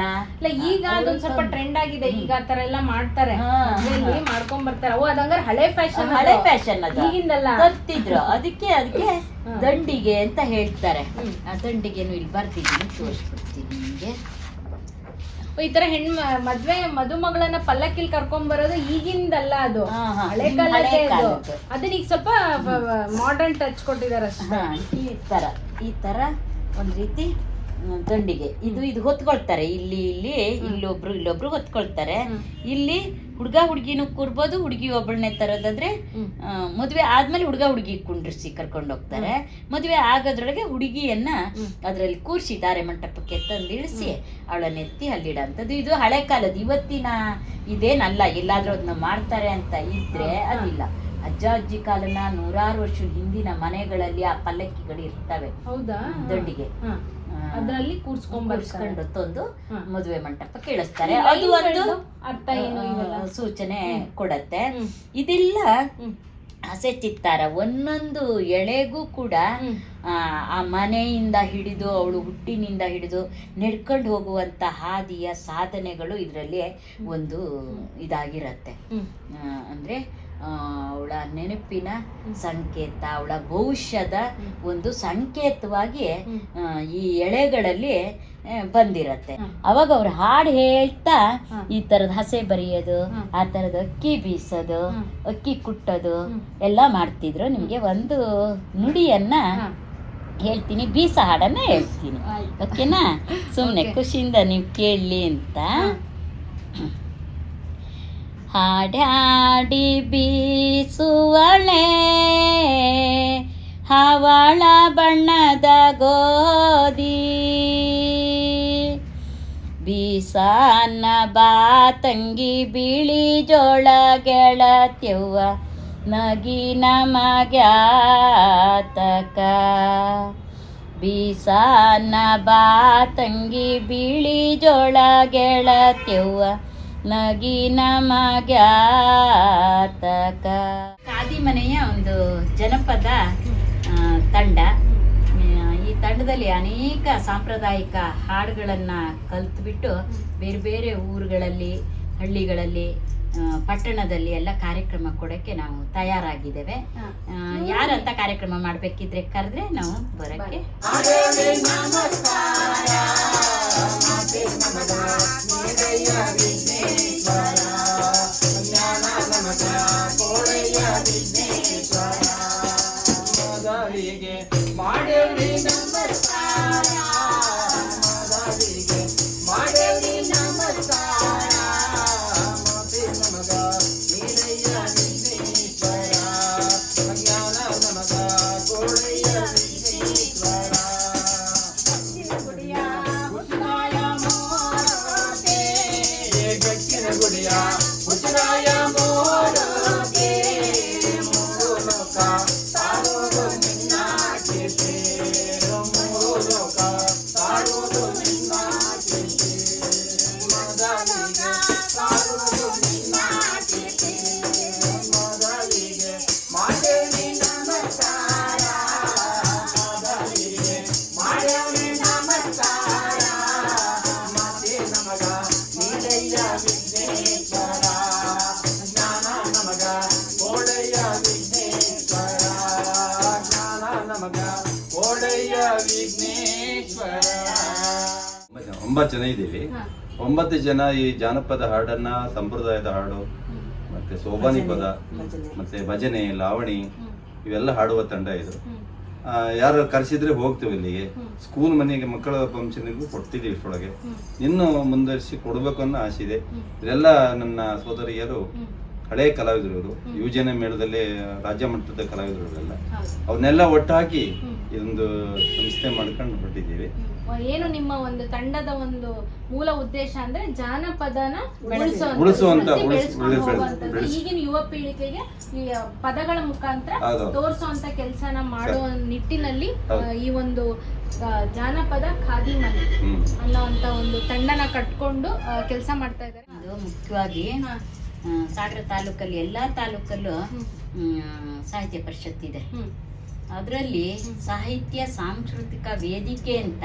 ಈಗ ಅದೊಂದ್ ಸ್ವಲ್ಪ ಟ್ರೆಂಡ್ ಆಗಿದೆ, ಈಗ ಆತರ ಎಲ್ಲ ಮಾಡ್ತಾರೆ, ಮಾಡ್ಕೊಂಡ್ ಬರ್ತಾರೆ. ಅದಂಗಾರ ಹಳೆ ಫ್ಯಾಷನ್, ಹಳೆ ಫ್ಯಾಷನ್ ಅದು ಈಗಿಂದಲ್ಲ ತರ್ತಿದ್ರು. ಅದಕ್ಕೆ ದಂಡಿಗೆ ಅಂತ ಹೇಳ್ತಾರೆ. ಆ ದಂಡಿಗೆನು ಇಲ್ಲಿ ಬರ್ತಿದ್ದೀನಿ, ತೋರಿಸ್ಬಿಡ್ತೀನಿ ನಿಮ್ಗೆ. ಈ ತರ ಮದ್ವೆ ಮದುಮಗಳನ್ನ ಪಲ್ಲಕ್ಕಿಲ್ ಕರ್ಕೊಂಡ್ ಬರೋದು ಈಗಿಂದಲ್ಲ, ಅದು ಹಳೆ ಕಾಲದ್ದು. ಅದನ್ನ ಈಗ ಸ್ವಲ್ಪ ಮಾಡರ್ನ್ ಟಚ್ ಕೊಟ್ಟಿದ್ದಾರೆ ಅಷ್ಟೇ. ಈ ತರ ಒಂದ್ ರೀತಿ ದಂಡಿಗೆ ಇದು ಹೊತ್ಕೊಳ್ತಾರೆ. ಇಲ್ಲೊಬ್ರು ಹೊತ್ಕೊಳ್ತಾರೆ. ಇಲ್ಲಿ ಹುಡ್ಗ ಹುಡ್ಗಿನೂ ಕೂರ್ಬೋದು, ಹುಡ್ಗಿ ಒಬ್ಬಳನ್ನೇ ತರೋದಾದ್ರೆ ಮದ್ವೆ ಆದ್ಮೇಲೆ ಹುಡ್ಗ ಹುಡ್ಗಿ ಕುಂಡ್ರಿಸಿ ಕರ್ಕೊಂಡು ಹೋಗ್ತಾರೆ. ಮದ್ವೆ ಆಗೋದ್ರೊಳಗೆ ಹುಡುಗಿಯನ್ನ ಅದ್ರಲ್ಲಿ ಕೂರ್ಸಿ ಧಾರೆ ಮಂಟಪಕ್ಕೆ ತಂದಿಳಿಸಿ ಅವಳನ್ನ ಎತ್ತಿ ಅಲ್ಲಿಡಂಥದ್ದು. ಇದು ಹಳೆ ಕಾಲದ, ಇವತ್ತಿನ ಇದೇನಲ್ಲ. ಎಲ್ಲಾದ್ರೂ ಅದನ್ನ ಮಾಡ್ತಾರೆ ಅಂತ ಇದ್ರೆ ಅದಿಲ್ಲ. ಅಜ್ಜ ಅಜ್ಜಿ ಕಾಲನ 100 ವರ್ಷದ ಹಿಂದಿನ ಮನೆಗಳಲ್ಲಿ ಆ ಪಲ್ಲಕ್ಕಿಗಳು ಇರ್ತವೆ. ಹೌದಾ? ದಂಡಿಗೆ ಅದರಲ್ಲಿ ಕೂರ್ಸ್ಕೊಂಡು ತಂದು ಮದುವೆ ಮಂಟಪಕ್ಕೆ ಇಳಿಸ್ತಾರೆ. ಅದು ಒಂದು ಅರ್ಥ ಏನು ಸೂಚನೆ ಕೊಡತ್ತೆ. ಇದೆಲ್ಲ ಹಸೆ ಚಿತ್ತಾರ. ಒಂದೊಂದು ಎಳೆಗೂ ಕೂಡ ಆ ಮನೆಯಿಂದ ಹಿಡಿದು ಅವಳು ಹುಟ್ಟಿನಿಂದ ಹಿಡಿದು ನಡ್ಕೊಂಡು ಹೋಗುವಂತ ಹಾದಿಯ ಸಾಧನೆಗಳು ಇದರಲ್ಲಿ ಒಂದು ಇದಾಗಿರತ್ತೆ. ಅಂದ್ರೆ ಅವಳ ನೆನಪಿನ ಸಂಕೇತ, ಅವಳ ಭವಿಷ್ಯದ ಒಂದು ಸಂಕೇತವಾಗಿ ಈ ಎಳೆಗಳಲ್ಲಿ ಬಂದಿರತ್ತೆ. ಅವಾಗ ಅವ್ರು ಹಾಡು ಹೇಳ್ತಾ ಈ ತರದ ಹಸೆ ಬರೆಯೋದು, ಆ ತರದ ಅಕ್ಕಿ ಬೀಸೋದು, ಅಕ್ಕಿ ಕುಟ್ಟೋದು ಎಲ್ಲ ಮಾಡ್ತಿದ್ರು. ನಿಮ್ಗೆ ಒಂದು ನುಡಿಯನ್ನ ಹೇಳ್ತೀನಿ, ಬೀಸ ಹಾಡನ್ನ ಹೇಳ್ತೀನಿ, ಓಕೆನಾ? ಸುಮ್ನೆ ಖುಷಿಯಿಂದ ನೀವು ಕೇಳಲಿ ಅಂತ. ಹಾಡಾಡಿ ಬೀಸುವಳೆ ಹವಳ ಬಣ್ಣದ ಗೋಧಿ, ಬೀಸನ್ನ ಬಾ ತಂಗಿ ಬಿಳಿ ಜೋಳ ಗೆಳತ್ಯವ್ವ ನಗಿನ ಮಗ್ಯಾತಕ. ಬೀಸನ್ನ ಬಾ ತಂಗಿ ಬಿಳಿ ಜೋಳ ಗೆಳತ್ಯವ್ವ ನಗಿನ ಮಗ್ಯಾತಕ. ಖಾದಿ ಮನೆಯ ಒಂದು ಜನಪದ ತಂಡ. ಈ ತಂಡದಲ್ಲಿ ಅನೇಕ ಸಾಂಪ್ರದಾಯಿಕ ಹಾಡುಗಳನ್ನ ಕಲ್ತ್ಬಿಟ್ಟು ಬೇರೆ ಬೇರೆ ಊರುಗಳಲ್ಲಿ ಹಳ್ಳಿಗಳಲ್ಲಿ ಪಟ್ಟಣದಲ್ಲಿ ಎಲ್ಲ ಕಾರ್ಯಕ್ರಮ ಕೊಡಕ್ಕೆ ನಾವು ತಯಾರಾಗಿದ್ದೇವೆ. ಯಾರಂತ ಕಾರ್ಯಕ್ರಮ ಮಾಡ್ಬೇಕಿದ್ರೆ ಕರೆದ್ರೆ ನಾವು ಬರಕ್ಕೆ ಒಂಬತ್ತು ಜನ ಇದ್ದೀವಿ. 9 ಜನ ಈ ಜಾನಪದ ಹಾಡನ್ನ, ಸಂಪ್ರದಾಯದ ಹಾಡು ಮತ್ತೆ ಸೋಬಾನಿ ಪದ ಮತ್ತೆ ಭಜನೆ, ಲಾವಣಿ ಇವೆಲ್ಲ ಹಾಡುವ ತಂಡ ಇದು. ಯಾರು ಕರೆಸಿದ್ರೆ ಹೋಗ್ತೀವಿ ಇಲ್ಲಿಗೆ. ಸ್ಕೂಲ್ ಮನೆಗೆ ಮಕ್ಕಳ ಫಂಕ್ಷನ್ಗೂ ಕೊಡ್ತಿದ್ದೀವಿ ಇಷ್ಟೊಳಗೆ. ಇನ್ನು ಮುಂದುವರಿಸಿ ಕೊಡ್ಬೇಕು ಅನ್ನೋ ಆಸೆ ಇದೆ. ಇದೆಲ್ಲ ನನ್ನ ಸೋದರಿಯರು ಹಳೆಯ ಕಲಾವಿದರು, ಇವರು ಯುವಜನ ಮೇಳದಲ್ಲಿ ರಾಜ್ಯ ಮಟ್ಟದ ಕಲಾವಿದರು ಇವರೆಲ್ಲ. ಅವನ್ನೆಲ್ಲ ಒಟ್ಟಾಗಿ ಇದೊಂದು ಸಂಸ್ಥೆ ಮಾಡ್ಕೊಂಡು ಹೊರಟಿದ್ದೀವಿ. ಏನು ನಿಮ್ಮ ಒಂದು ತಂಡದ ಒಂದು ಮೂಲ ಉದ್ದೇಶ ಅಂದ್ರೆ ಜಾನಪದನ ಈಗಿನ ಯುವ ಪೀಳಿಗೆಗೆ ಈ ಪದಗಳ ಮುಖಾಂತರ ತೋರಿಸುವಂತ ಕೆಲಸನ ಮಾಡುವ ನಿಟ್ಟಿನಲ್ಲಿ ಈ ಒಂದು ಜಾನಪದ ಖಾದಿ ಮನೆ ಅನ್ನೋಂತ ಒಂದು ತಂಡನ ಕಟ್ಕೊಂಡು ಕೆಲಸ ಮಾಡ್ತಾ ಇದ್ದಾರೆ. ಅದು ಮುಖ್ಯವಾಗಿ ಸಾಗರ ತಾಲೂಕಲ್ಲಿ ಎಲ್ಲಾ ತಾಲೂಕಲ್ಲೂ ಸಾಹಿತ್ಯ ಪರಿಷತ್ ಇದೆ. ಅದರಲ್ಲಿ ಸಾಹಿತ್ಯ ಸಾಂಸ್ಕೃತಿಕ ವೇದಿಕೆ ಅಂತ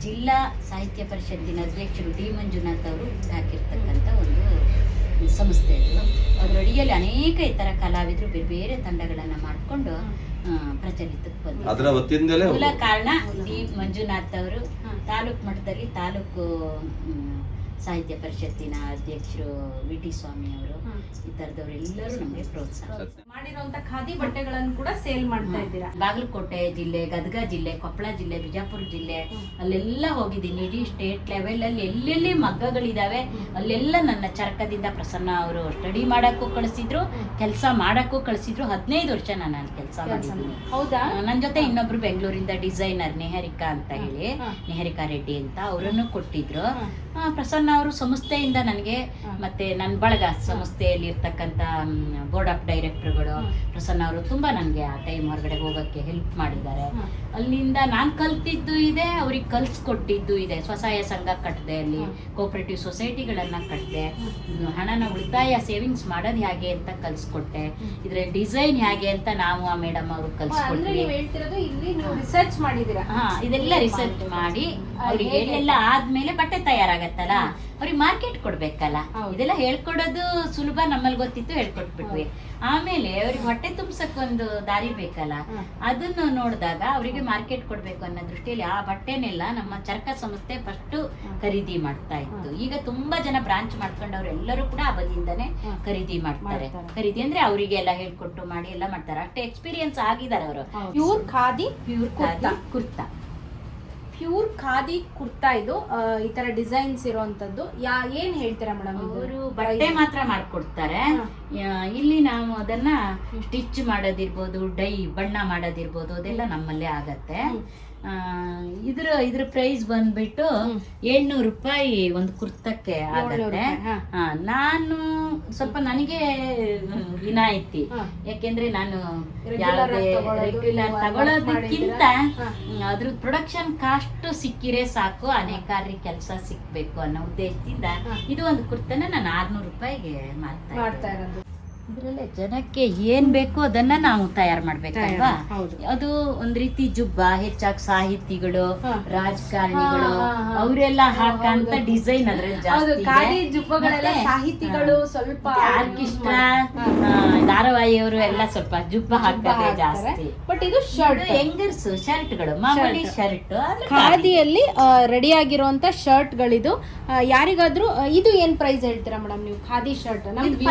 ಜಿಲ್ಲಾ ಸಾಹಿತ್ಯ ಪರಿಷತ್ತಿನ ಅಧ್ಯಕ್ಷರು ಡಿ ಮಂಜುನಾಥ್ ಅವರು ಹಾಕಿರ್ತಕ್ಕಂಥ ಒಂದು ಸಂಸ್ಥೆ ಇದು. ಅದರ ಅಡಿಯಲ್ಲಿ ಅನೇಕ ಇತರ ಕಲಾವಿದರು ಬೇರೆ ಬೇರೆ ತಂಡಗಳನ್ನ ಮಾಡಿಕೊಂಡು ಪ್ರಚಲಿತಕ್ಕೆ ಬಂದಿದ್ದಾರೆ. ಮೂಲ ಕಾರಣ ಡಿ ಮಂಜುನಾಥ್ ಅವರು ತಾಲೂಕು ಮಟ್ಟದಲ್ಲಿ ತಾಲೂಕು ಸಾಹಿತ್ಯ ಪರಿಷತ್ತಿನ ಅಧ್ಯಕ್ಷರು ವಿ ಟಿ ಸ್ವಾಮಿ ಅವರು, ಈ ತರದವರೆಲ್ಲರೂ ನಮಗೆ ಪ್ರೋತ್ಸಾಹ ಮಾಡಿರುವಂತ ಖಾದಿ ಬಟ್ಟೆಗಳನ್ನು ಕೂಡ ಸೇಲ್ ಮಾಡ್ತಾ ಇದ್ದೀರಾ. ಬಾಗಲಕೋಟೆ ಜಿಲ್ಲೆ, ಗದಗ ಜಿಲ್ಲೆ, ಕೊಪ್ಪಳ ಜಿಲ್ಲೆ, ಬಿಜಾಪುರ ಜಿಲ್ಲೆ ಅಲ್ಲೆಲ್ಲ ಹೋಗಿದ್ದೀನಿ. ಇಡೀ ಸ್ಟೇಟ್ ಲೆವೆಲ್ ಅಲ್ಲಿ ಎಲ್ಲೆಲ್ಲಿ ಮಗ್ಗಗಳಿದಾವೆ ಅಲ್ಲೆಲ್ಲ ನನ್ನ ಚರಕದಿಂದ ಪ್ರಸನ್ನ ಅವರು ಸ್ಟಡಿ ಮಾಡಕ್ಕೂ ಕಳಿಸಿದ್ರು, ಕೆಲಸ ಮಾಡಕ್ಕೂ ಕಳಿಸಿದ್ರು. 15 ವರ್ಷ ನಾನು ಅಲ್ಲಿ ಕೆಲಸ ಮಾಡಿದ್ದೀನಿ. ಹೌದಾ? ನನ್ನ ಜೊತೆ ಇನ್ನೊಬ್ರು ಬೆಂಗಳೂರಿಂದ ಡಿಸೈನರ್ ನಿಹಾರಿಕಾ ಅಂತ ಹೇಳಿ, ನಿಹಾರಿಕಾ ರೆಡ್ಡಿ ಅಂತ, ಅವರನ್ನು ಕೊಟ್ಟಿದ್ರು. ಪ್ರಸನ್ನ ಅವರು ಸಂಸ್ಥೆಯಿಂದ ನನಗೆ ಮತ್ತೆ ನನ್ನ ಬಳಗ ಸಂಸ್ಥೆಯಲ್ಲಿ ಇರ್ತಕ್ಕಂಥ ಬೋರ್ಡ್ ಆಫ್ ಡೈರೆಕ್ಟರ್ಗಳು ಪ್ರಸನ್ನ ಅವರು ತುಂಬಾ ನನಗೆ ಆ ಟೈಮ್ ಹೊರಗಡೆ ಹೋಗೋಕ್ಕೆ ಹೆಲ್ಪ್ ಮಾಡಿದ್ದಾರೆ. ಅಲ್ಲಿಂದ ನಾನು ಕಲ್ತಿದ್ದು ಇದೆ, ಅವ್ರಿಗೆ ಕಲ್ಸ್ಕೊಟ್ಟಿದ್ದು ಇದೆ. ಸ್ವಸಹಾಯ ಸಂಘ ಕಟ್ಟಿದೆ, ಅಲ್ಲಿ ಕೋಆಪರೇಟಿವ್ ಸೊಸೈಟಿಗಳನ್ನ ಕಟ್ಟಿದೆ, ಹಣನ ಉಳಿತಾಯ ಸೇವಿಂಗ್ಸ್ ಮಾಡೋದು ಹೇಗೆ ಅಂತ ಕಲ್ಸ್ಕೊಟ್ಟೆ, ಇದ್ರ ಡಿಸೈನ್ ಹೇಗೆ ಅಂತ ನಾವು ಆ ಮೇಡಮ್ ಅವರು ಕಲ್ಸ್ಕೊಟ್ವಿ. ರಿಸರ್ಚ್ ಮಾಡಿದ್ದೀರಾ? ಇದೆಲ್ಲ ರಿಸರ್ಚ್ ಮಾಡಿ ಅವ್ರಿಗೆ ಎಲ್ಲ ಆದ್ಮೇಲೆ ಬಟ್ಟೆ ತಯಾರಾಗತ್ತಲ್ಲ, ಅವ್ರಿಗೆ ಮಾರ್ಕೆಟ್ ಕೊಡ್ಬೇಕಲ್ಲ. ಇದೆಲ್ಲ ಹೇಳ್ಕೊಡೋದು ಸುಲಭ, ನಮ್ಮಲ್ಲಿ ಗೊತ್ತಿತ್ತು, ಹೇಳ್ಕೊಟ್ಬಿಟ್ವಿ. ಆಮೇಲೆ ಅವ್ರಿಗೆ ಹೊಟ್ಟೆ ತುಂಬಿಸಕ್ ಒಂದು ದಾರಿ ಬೇಕಲ್ಲ, ಅದನ್ನು ನೋಡಿದಾಗ ಅವರಿಗೆ ಮಾರ್ಕೆಟ್ ಕೊಡ್ಬೇಕು ಅನ್ನೋ ದೃಷ್ಟಿಯಲ್ಲಿ ಆ ಬಟ್ಟೆನೆಲ್ಲ ನಮ್ಮ ಚರಕ ಸಂಸ್ಥೆ ಫಸ್ಟ್ ಖರೀದಿ ಮಾಡ್ತಾ ಇತ್ತು. ಈಗ ತುಂಬಾ ಜನ ಬ್ರಾಂಚ್ ಮಾಡ್ಕೊಂಡು ಅವರೆಲ್ಲರೂ ಕೂಡ ಆ ಬದಿಯಿಂದಾನೆ ಖರೀದಿ ಮಾಡ್ತಾರೆ. ಖರೀದಿ ಅಂದ್ರೆ ಅವರಿಗೆ ಎಲ್ಲ ಹೇಳ್ಕೊಟ್ಟು ಮಾಡಿ ಎಲ್ಲ ಮಾಡ್ತಾರೆ. ಅಷ್ಟೇ ಎಕ್ಸ್ಪೀರಿಯನ್ಸ್ ಆಗಿದ್ದಾರೆ ಅವರು. ಪ್ಯೂರ್ ಖಾದಿ ಕುರ್ತಾ, ಪ್ಯೂರ್ ಖಾದಿ ಕುರ್ತಾ ಇದು ಈ ತರ ಡಿಸೈನ್ಸ್ ಇರುವಂತದ್ದು. ಏನ್ ಹೇಳ್ತೀರಾ ಮೇಡಮ್? ಅವರು ಬಟ್ಟೆ ಮಾತ್ರ ಮಾಡ್ಕೊಡ್ತಾರೆ. ಇಲ್ಲಿ ನಾವು ಅದನ್ನ ಸ್ಟಿಚ್ ಮಾಡೋದಿರ್ಬೋದು, ಡೈ ಬಣ್ಣ ಮಾಡೋದಿರ್ಬೋದು, ಅದೆಲ್ಲ ನಮ್ಮಲ್ಲೇ ಆಗತ್ತೆ. ಇದ್ರ ಪ್ರೈಸ್ ಬಂದ್ಬಿಟ್ಟು 700 ರೂಪಾಯಿ ಒಂದು ಕುರ್ತಕ್ಕೆ ಆಗತ್ತೆ. ನಾನು ಸ್ವಲ್ಪ ನನಗೆ ವಿನಾಯಿತಿ, ಯಾಕೆಂದ್ರೆ ನಾನು ರೆಗ್ಯುಲರ್ ತಗೊಳ್ಳೋದಕ್ಕಿಂತ ಅದ್ರ ಪ್ರೊಡಕ್ಷನ್ ಕಾಸ್ಟ್ ಸಿಕ್ಕಿರೆ ಸಾಕು, ಅನೇಕಾರ್ಯ ಕೆಲಸ ಸಿಕ್ಬೇಕು ಅನ್ನೋ ಉದ್ದೇಶದಿಂದ ಇದು ಒಂದು ಕುರ್ತನ ನಾನು 600 ರೂಪಾಯಿಗೆ ಮಾಡ್ತಾ ಇರೋದು. ಇದ್ರಲ್ಲೇ ಜನಕ್ಕೆ ಏನ್ ಬೇಕೋ ಅದನ್ನ ನಾವು ತಯಾರು ಮಾಡ್ಬೇಕಲ್ವಾ. ಹೌದು. ಅದು ಒಂದ್ ರೀತಿ ಜುಬ್ಬ, ಹೆಚ್ಚಾಗಿ ಸಾಹಿತಿಗಳು, ರಾಜಕಾರಣಿಗಳು ಹಾ. ಅವರೆಲ್ಲ ಹಾಕಂತ ಡಿಸೈನ್ ಅದ್ರಲ್ಲಿ ಹೌದು, ಜಾಸ್ತಿ ಖಾದಿ ಜುಬ್ಬಗಳೆಲ್ಲ ಸಾಹಿತಿಗಳು ಸ್ವಲ್ಪ ಆರ್ಕೆಸ್ಟ್ರಾ ಧಾರಾವಾಹಿಯವರು ಎಲ್ಲ ಸ್ವಲ್ಪ ಜುಬ್ಬ ಹಾಕ್ತಾರೆ ಜಾಸ್ತಿ. ಬಟ್ ಇದು ಶರ್ಟ್, ಹೆಂಗರ್ಸ್ ಶರ್ಟ್ಗಳು, ಮಾಮೂಲಿ ಶರ್ಟ್. ಖಾದಿಯಲ್ಲಿ ರೆಡಿ ಆಗಿರುವಂತ ಶರ್ಟ್ ಗಳಿದು. ಯಾರಿಗಾದ್ರೂ ಇದು ಏನ್ ಪ್ರೈಸ್ ಹೇಳ್ತೀರಾ ಮೇಡಮ್ ನೀವು? ಖಾದಿ ಶರ್ಟ್ ನಮ್ಗೆ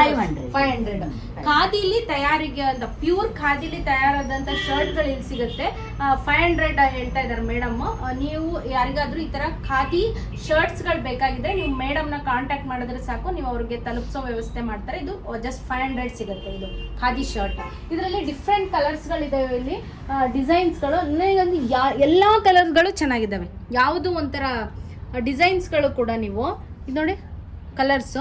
500. ಖಾದಿಲಿ ತಯಾರಿಗೆ ಅಂತ ಪ್ಯೂರ್ ಖಾದಿಲಿ ತಯಾರಾದಂತ ಶರ್ಟ್ ಗಳು ಇಲ್ಲಿ ಸಿಗುತ್ತೆ. 500 ಹೇಳ್ತಾ ಇದಾರೆ ಮೇಡಮ್. ನೀವು ಯಾರಿಗಾದ್ರೂ ಈ ತರ ಖಾದಿ ಶರ್ಟ್ಸ್ ಗಳು ಬೇಕಾಗಿದ್ರೆ ನೀವು ಮೇಡಮ್ ನ ಕಾಂಟ್ಯಾಕ್ಟ್ ಮಾಡಿದ್ರೆ ಸಾಕು, ನೀವು ಅವ್ರಿಗೆ ತಲುಪಿಸೋ ವ್ಯವಸ್ಥೆ ಮಾಡ್ತಾರೆ. ಇದು ಜಸ್ಟ್ 500 ಸಿಗುತ್ತೆ ಇದು ಖಾದಿ ಶರ್ಟ್. ಇದರಲ್ಲಿ ಡಿಫ್ರೆಂಟ್ ಕಲರ್ಸ್ ಗಳಿದಾವೆ, ಇಲ್ಲಿ ಡಿಸೈನ್ಸ್ ಗಳು. ನನಗಂದು ಎಲ್ಲಾ ಕಲರ್ಸ್ ಗಳು ಚೆನ್ನಾಗಿದ್ದಾವೆ. ಯಾವುದು ಒಂಥರ ಡಿಸೈನ್ಸ್ ಗಳು ಕೂಡ ನೀವು ಇದು ನೋಡಿ, ಕಲರ್ಸ್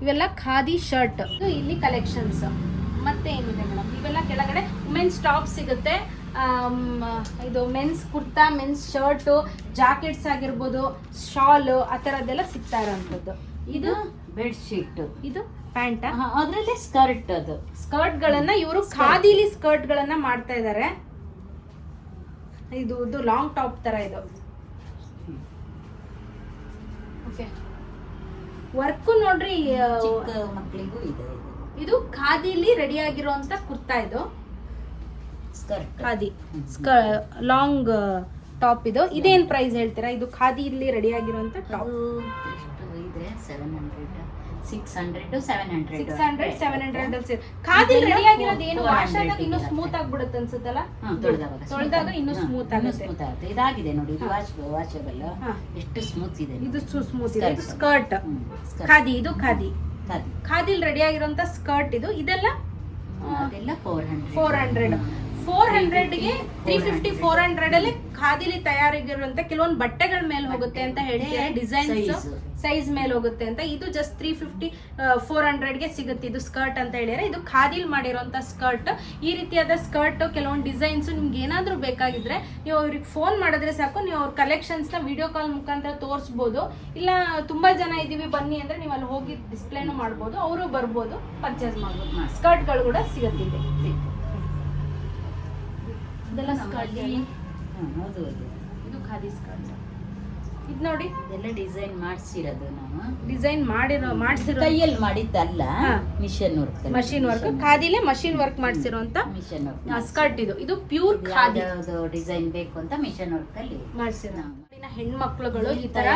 ಇವೆಲ್ಲ ಖಾದಿ ಶರ್ಟ್. ಇಲ್ಲಿ ಕಲೆಕ್ಷನ್ಸ್ ಮತ್ತೆ ಏನಿದೆ ಮೇಡಮ್, ಇವೆಲ್ಲ ಕೆಳಗಡೆ ವುಮೆನ್ಸ್ ಟಾಪ್ ಸಿಗುತ್ತೆ. ಇದು men's kurta, men's shirt, jackets ಆಗಿರ್ಬೋದು, ಶಾಲ್, ಆ ಥರದ್ದೆಲ್ಲ ಸಿಗ್ತಾ ಇರೋಂಥದ್ದು. ಇದು ಬೆಡ್ಶೀಟ್, ಇದು ಪ್ಯಾಂಟ್, ಅದ್ರಲ್ಲೇ ಸ್ಕರ್ಟ್. ಅದು ಸ್ಕರ್ಟ್ ಗಳನ್ನ ಇವರು ಖಾದಿಲಿ ಸ್ಕರ್ಟ್ ಗಳನ್ನ ಮಾಡ್ತಾ ಇದ್ದಾರೆ. ಇದು ಲಾಂಗ್ ಟಾಪ್ ತರ ಇದು. ಓಕೆ, ವರ್ಕ್ ನೋಡ್ರಿ, ಚಿಕ್ಕ ಮಕ್ಕಳಿಗೂ ಇದೆ. ಇದು ಖಾದಿಲಿ ರೆಡಿ ಆಗಿರುವಂತ ಕುರ್ತಾ. ಇದು ಸ್ಕರ್ಟ್, ಖಾದಿ ಲಾಂಗ್ ಟಾಪ್. ಇದು ಇದೇನ್ ಪ್ರೈಸ್ ಹೇಳ್ತೀರಾ? ಇದು ಖಾದಿಲಿ ರೆಡಿ ಆಗಿರುವಂತ ಟಾಪ್ ಇದೆ 600 700. ಖಾದಿಲಿ ರೆಡಿ ಆಗಿರೋದು ಏನು ವಾಶ್ ಆದಾಗ ಇನ್ನೂ ಸ್ಮೂತ್ ಆಗ್ಬಿಡುತ್ತೆ ಅನ್ಸುತ್ತಲ್ಲ? ತೊಳೆದಾಗ ಇನ್ನೂ ಸ್ಮೂತ್ ಆಗುತ್ತೆ. ಇದಾಗಿದೆ ನೋಡಿ, ಇದು ವಾಷಬಲ್. ಎಷ್ಟು ಸ್ಮೂತ್ ಇದೆ. ಇದು ಸ್ಮೂತ್ ಇದೆ. ಇದು ಸ್ಕರ್ಟ್ ಖಾದಿ. ಇದು ಖಾದಿಲಿ ರೆಡಿ ಆಗಿರುವಂತ ಸ್ಕರ್ಟ್. ಇದೆಲ್ಲ ಅದೆಲ್ಲ 400. 400ಗೆ 350, 400 ಅಲ್ಲಿ ಖಾದಿಲಿ ತಯಾರಾಗಿರುವಂತ ಕೆಲವೊಂದು ಬಟ್ಟೆಗಳ ಮೇಲೆ ಹೋಗುತ್ತೆ ಅಂತ ಹೇಳ್ತಾರೆ. ಡಿಸೈನ್ಸ್ ಸೈಜ್ ಮೇಲೆ ಹೋಗುತ್ತೆ ಅಂತ. ಇದು ಜಸ್ಟ್ 350, 400ಗೆ ಸಿಗುತ್ತೆ. ಇದು ಸ್ಕರ್ಟ್ ಅಂತ ಹೇಳಿದ್ರೆ ಇದು ಖಾದಿಲ್ ಮಾಡಿರುವಂತ ಸ್ಕರ್ಟ್. ಈ ರೀತಿಯಾದ ಸ್ಕರ್ಟ್, ಕೆಲವೊಂದು ಡಿಸೈನ್ಸ್ ನಿಮ್ಗೆ ಏನಾದ್ರೂ ಬೇಕಾಗಿದ್ರೆ ನೀವು ಅವ್ರಿಗೆ ಫೋನ್ ಮಾಡಿದ್ರೆ ಸಾಕು, ನೀವು ಅವ್ರ ಕಲೆಕ್ಷನ್ಸ್ ನ ವಿಡಿಯೋ ಕಾಲ್ ಮುಖಾಂತರ ತೋರಿಸಬಹುದು. ಇಲ್ಲ ತುಂಬಾ ಜನ ಇದೀವಿ ಬನ್ನಿ ಅಂದ್ರೆ ನೀವು ಅಲ್ಲಿ ಹೋಗಿ ಡಿಸ್ಪ್ಲೇನು ಮಾಡ್ಬೋದು, ಅವರು ಬರ್ಬೋದು, ಪರ್ಚೇಸ್ ಮಾಡ್ಬೋದು. ಸ್ಕರ್ಟ್ ಗಳು ಕೂಡ ಸಿಗುತ್ತೆ ಇದೆ. ಇದೆಲ್ಲ ಸ್ಕರ್ಟ್. ಹೌದು, ಇದು ಖಾದಿ ಸ್ಕರ್ಟ್. ಇದು ನೋಡಿ, ಇದೆಲ್ಲ ಡಿಸೈನ್ ಮಾಡಿಸಿರೋದು. ನಾವು ಡಿಸೈನ್ ಮಾಡಿಸಿರೋ ಕೈಯಲ್ಲಿ ಮಾಡಿದ್ದಲ್ಲ, ಮಷಿನ್ ವರ್ಕ್. ಖಾದಿಲೇ ಮಷಿನ್ ವರ್ಕ್ ಮಾಡಿಸಿರುವಂತ ಮಿಷನ್ ವರ್ಕ್ ಸ್ಕರ್ಟ್. ಇದು ಪ್ಯೂರ್ ಖಾದಿ ಡಿಸೈನ್ ಬೇಕು ಅಂತ ಮಿಷನ್ ವರ್ಕ್ ಅಲ್ಲಿ ಮಾಡಿಸಿರೋ. ಹೆಣ್ಮಕ್ಳುಗಳು ಈ ತರ